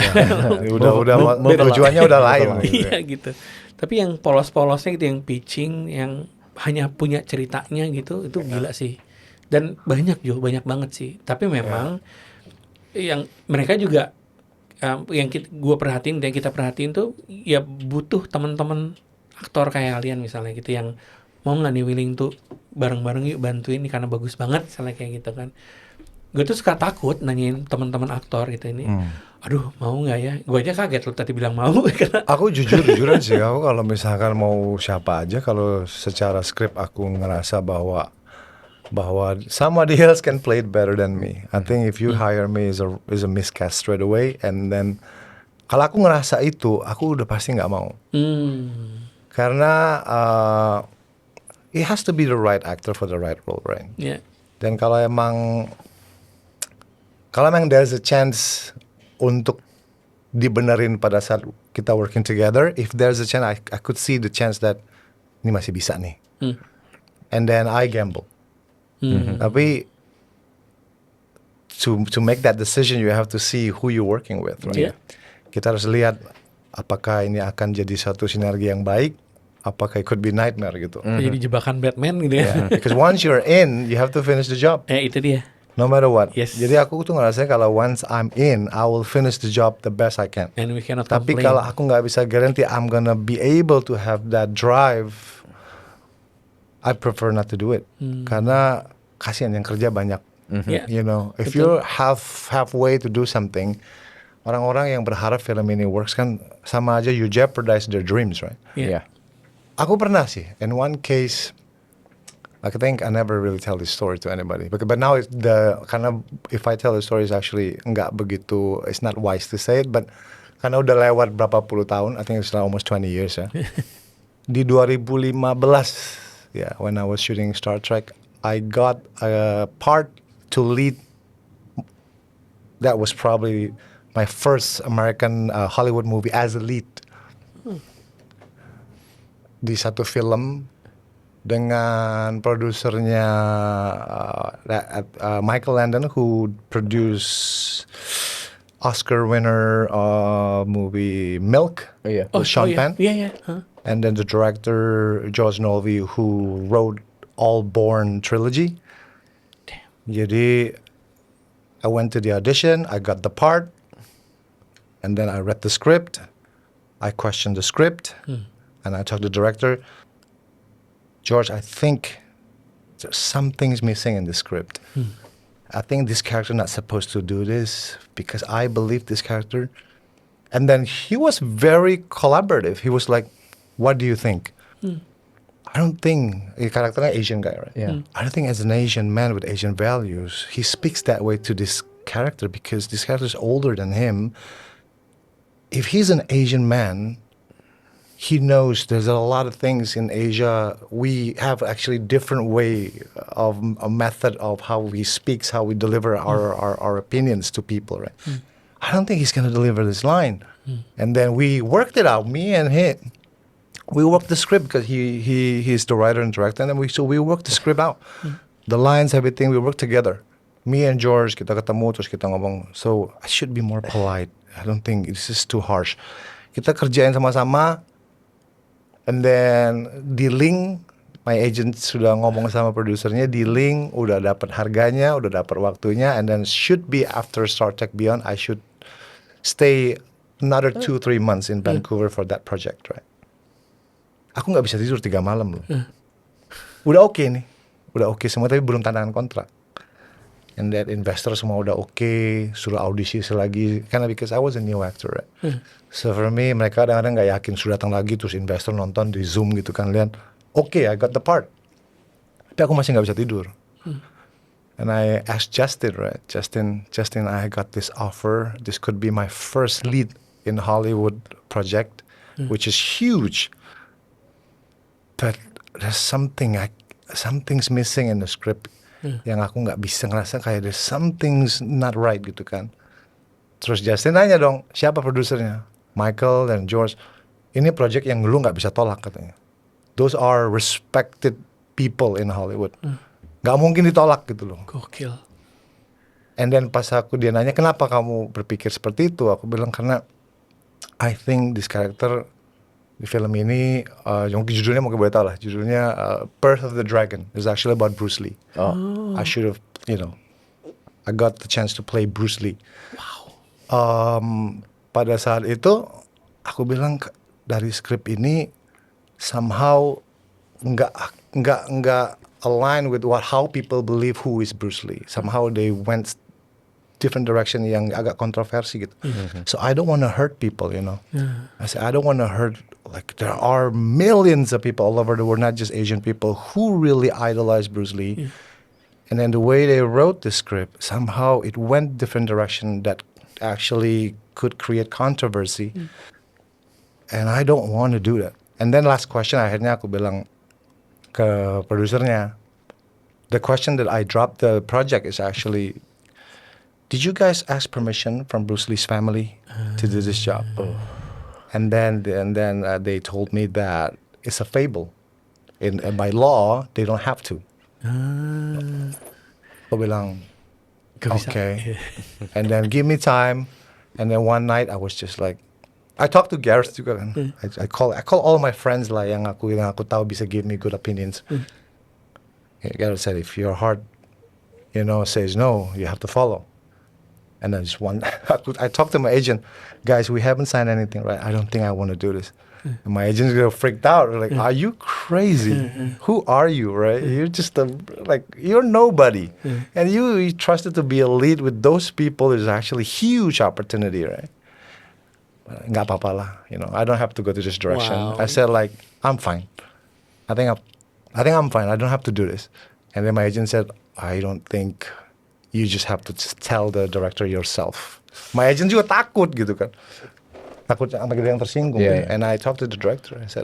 tujuannya udah lain. gitu. iya gitu. Tapi yang polos-polosnya gitu, yang pitching, yang hanya punya ceritanya gitu, itu gila sih. Dan banyak banyak banget sih. Tapi memang yang mereka juga yang gue perhatiin dan kita perhatiin tuh ya butuh teman-teman aktor kayak kalian misalnya gitu yang mau nggak nih willing tuh bareng-bareng yuk bantuin nih karena bagus banget misalnya kayak gitu kan. Gue tuh suka takut nanyain teman-teman aktor gitu ini. Aduh, mau nggak ya? Gue aja kaget lu tadi bilang mau karena Aku jujuran sih, aku kalau misalkan mau siapa aja, kalau secara skrip aku ngerasa bahwa somebody else can play it better than me. I think if you hire me is a miscast straight away, and then kalau aku ngerasa itu, aku udah pasti nggak mau. Karena it has to be the right actor for the right role, right? ya. Dan kalau emang there's a chance untuk dibenerin pada saat kita working together, if there's a chance, I could see the chance that ini masih bisa nih. And then I gamble. Tapi to make that decision, you have to see who you're working with, right? Yeah. Kita harus lihat apakah ini akan jadi satu sinergi yang baik, apakah it could be nightmare gitu. Jadi jebakan Batman gitu ya. Yeah. Because once you're in, you have to finish the job. Itu dia. No matter what. Yes. Jadi aku tuh ngerasa kalau once I'm in, I will finish the job the best I can. And we cannot Tapi complain. kalau aku nggak bisa guarantee I'm gonna be able to have that drive, I prefer not to do it. Karena kasihan yang kerja banyak. Ya. You know, if Betul. you're halfway to do something, orang-orang yang berharap film ini works kan sama aja you jeopardize their dreams, right? Yeah. Aku pernah sih, in one case, I think I never really tell this story to anybody. But now karena if I tell the story is actually nggak begitu, it's not wise to say it. But karena udah lewat berapa puluh tahun, I think it's almost 20 years ya. Di 2015, when I was shooting Star Trek, I got a part to lead. That was probably my first American Hollywood movie as a lead. Di satu film dengan produsernya Michael Landon, who produced Oscar winner movie Milk with Sean Penn, Iya. and then the director George Nolte, who wrote All Born trilogy. Jadi I went to the audition, I got the part, and then I read the script, I questioned the script, and I talked to the director. George, I think there's some things missing in the script. I think this character not supposed to do this because I believe this character. And then he was very collaborative. He was like, "What do you think?" I don't think karakternya Asian guy, right? Yeah. I don't think as an Asian man with Asian values, he speaks that way to this character because this character is older than him. If he's an Asian man, he knows there's a lot of things in Asia. We have actually different way of a method of how we speaks, how we deliver our opinions to people, right? I don't think he's going to deliver this line. And then we worked it out, me and him. We worked the script because he's the writer and director, and then we worked the script out. The lines, everything, we worked together. Me and George, kita ketemu, terus kita ngomong, so I should be more polite. I don't think this is too harsh. Kita kerjain sama-sama. And then dealing, my agent sudah ngomong sama produsernya, dealing, udah dapat harganya, udah dapat waktunya, and then should be after Star Trek Beyond, I should stay another 2-3 months in Vancouver for that project, right? Aku nggak bisa tidur 3 malam loh. Udah oke nih, udah oke semua, tapi belum tanda tangan kontrak. And that investor semua udah oke, suruh audisi lagi. Karena because I was a new actor, right? So for me, mereka kadang-kadang nggak yakin, suruh datang lagi, terus investor nonton di Zoom gitu kan, lihat, oke, I got the part. Tapi aku masih nggak bisa tidur. And I asked Justin, right? Justin, I got this offer. This could be my first lead in Hollywood project, which is huge. But there's something's missing in the script. Yang aku nggak bisa ngerasa kayak there's something's not right gitu kan. Terus Justin nanya dong, siapa produsernya? Michael dan George. Ini project yang lu nggak bisa tolak katanya. Those are respected people in Hollywood. Nggak mungkin ditolak gitu loh. Gokil. And then pas dia nanya, kenapa kamu berpikir seperti itu? Aku bilang karena I think this character di film ini, judulnya mungkin boleh tahu lah. Judulnya Birth of the Dragon. It's actually about Bruce Lee. I should have, I got the chance to play Bruce Lee. Wow. Pada saat itu, aku bilang dari skrip ini somehow nggak align with how people believe who is Bruce Lee. Somehow they went different direction yang agak kontroversi gitu. So I don't want to hurt people, I said I don't want to hurt. Like there are millions of people all over the world, not just Asian people, who really idolize Bruce Lee. And then the way they wrote the script, somehow it went different direction that actually could create controversy. And I don't want to do that. And then last question, akhirnya aku bilang ke produsernya, the question that I dropped the project is actually, did you guys ask permission from Bruce Lee's family to do this job? And then they told me that it's a fable. And by law, they don't have to. Aku bilang, okay. And then give me time. And then one night I was just like, I talked to Gareth juga kan. I call all my friends lah yang aku tahu bisa give me good opinions. Gareth said, if your heart, says no, you have to follow. And then I talked to my agent, guys, we haven't signed anything, right? I don't think I want to do this. And my agent's freaked out. Like, are you crazy? Who are you, right? You're just you're nobody. And you trusted to be a lead with those people is actually huge opportunity, right? Nggak apa-apa lah, I don't have to go to this direction. Wow. I said I'm fine. I think I'm fine. I don't have to do this. And then my agent said, I don't think you just have to tell the director yourself. My agent juga takut gitu kan. Takut sama yang tersinggung. Yeah. And I talked to the director. I said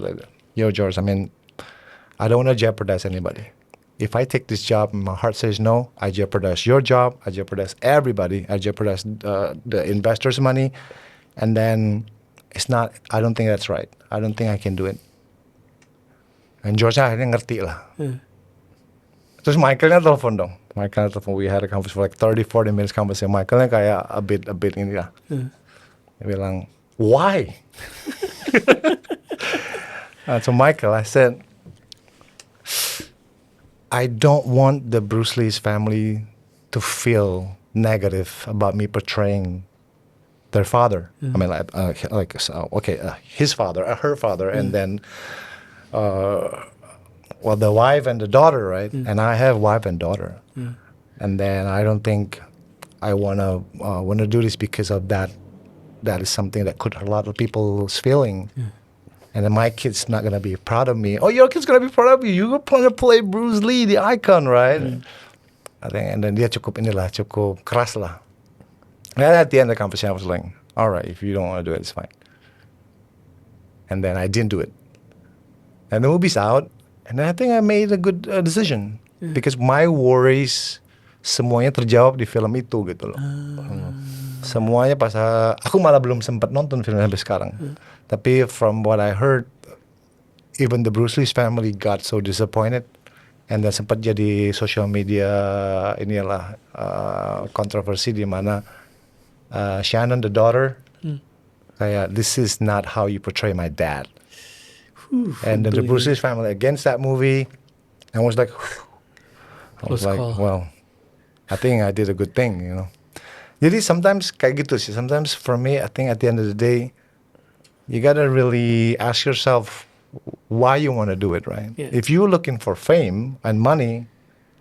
yo George, I don't want to jeopardize anybody. If I take this job and my heart says no, I jeopardize your job. I jeopardize everybody. I jeopardize the investors' money. And then I don't think that's right. I don't think I can do it. And George akhirnya ngerti lah. Terus Michaelnya telepon dong. We had a conversation for 30-40 minutes conversation. Michaelnya kayak a bit ini lah. Dia bilang, why? So Michael, I said, I don't want the Bruce Lee's family to feel negative about me portraying their father. His father, her father, and then the wife and the daughter, right? And I have wife and daughter. And then I don't think I wanna do this because of that. That is something that could hurt a lot of people's feeling. And then my kid's not gonna be proud of me. Oh, your kid's gonna be proud of you. You're gonna play Bruce Lee, the icon, right? I think, and then dia cukup keras lah. And at the end of the conversation, I was like, all right, if you don't want to do it, it's fine. And then I didn't do it. And the movie's out. And then I think I made a good decision. Because my worries semuanya terjawab di film itu gitu loh. Semuanya pas aku malah belum sempat nonton filmnya sampai sekarang. Tapi from what I heard, even the Bruce Lee's family got so disappointed. And then sempat jadi social media kontroversi di mana Shannon, the daughter, kayak, this is not how you portray my dad. And then the Bruce Lee's family against that movie. And was like, well, I think I did a good thing, Jadi sometimes kayak gitu sih. Sometimes for me, I think at the end of the day, you gotta really ask yourself why you want to do it, right? Yeah. If you're looking for fame and money,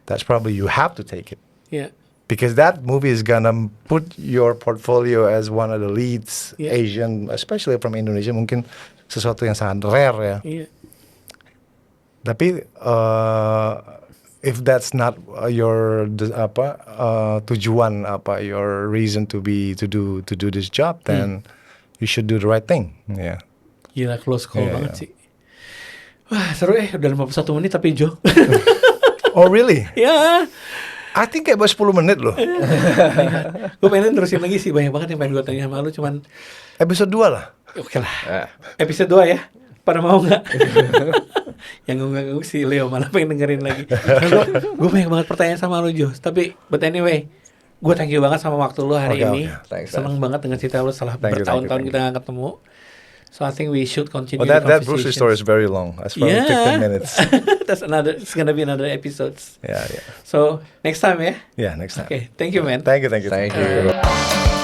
that's probably you have to take it. Yeah. because that movie is gonna put your portfolio as one of the leads Yeah. Asian, especially from Indonesia, mungkin sesuatu yang sangat rare ya. Iya. Tapi if that's not your tujuan your reason to do this job, then you should do the right thing. Yeah. Gila close call Iya, banget iya. sih. Wah seru udah 51 menit tapi Jo. Oh really? Ya. I think kayak baru 10 menit loh. Gue pengen terusin lagi sih, banyak banget yang pengen gue tanya sama lu, cuman Episode 2 lah. oke lah. Ah. Episode 2 ya. Pada mau nggak? Yang nggak si Leo malah pengen dengerin lagi. Gue banyak banget pertanyaan sama lu Jo. Tapi but anyway, gue thank you banget sama waktu lu hari Oke, ini. oke. Thanks, Seneng banget dengan cerita lu setelah Thank you, bertahun-tahun thank you. kita nggak ketemu. So I think we should continue Oh, the that Bruce Lee conversations. story is very long. That's probably 15 minutes. It's gonna be another episodes. Yeah. So next time ya. Yeah, next time. Okay, thank you man. Thank you. Thank you.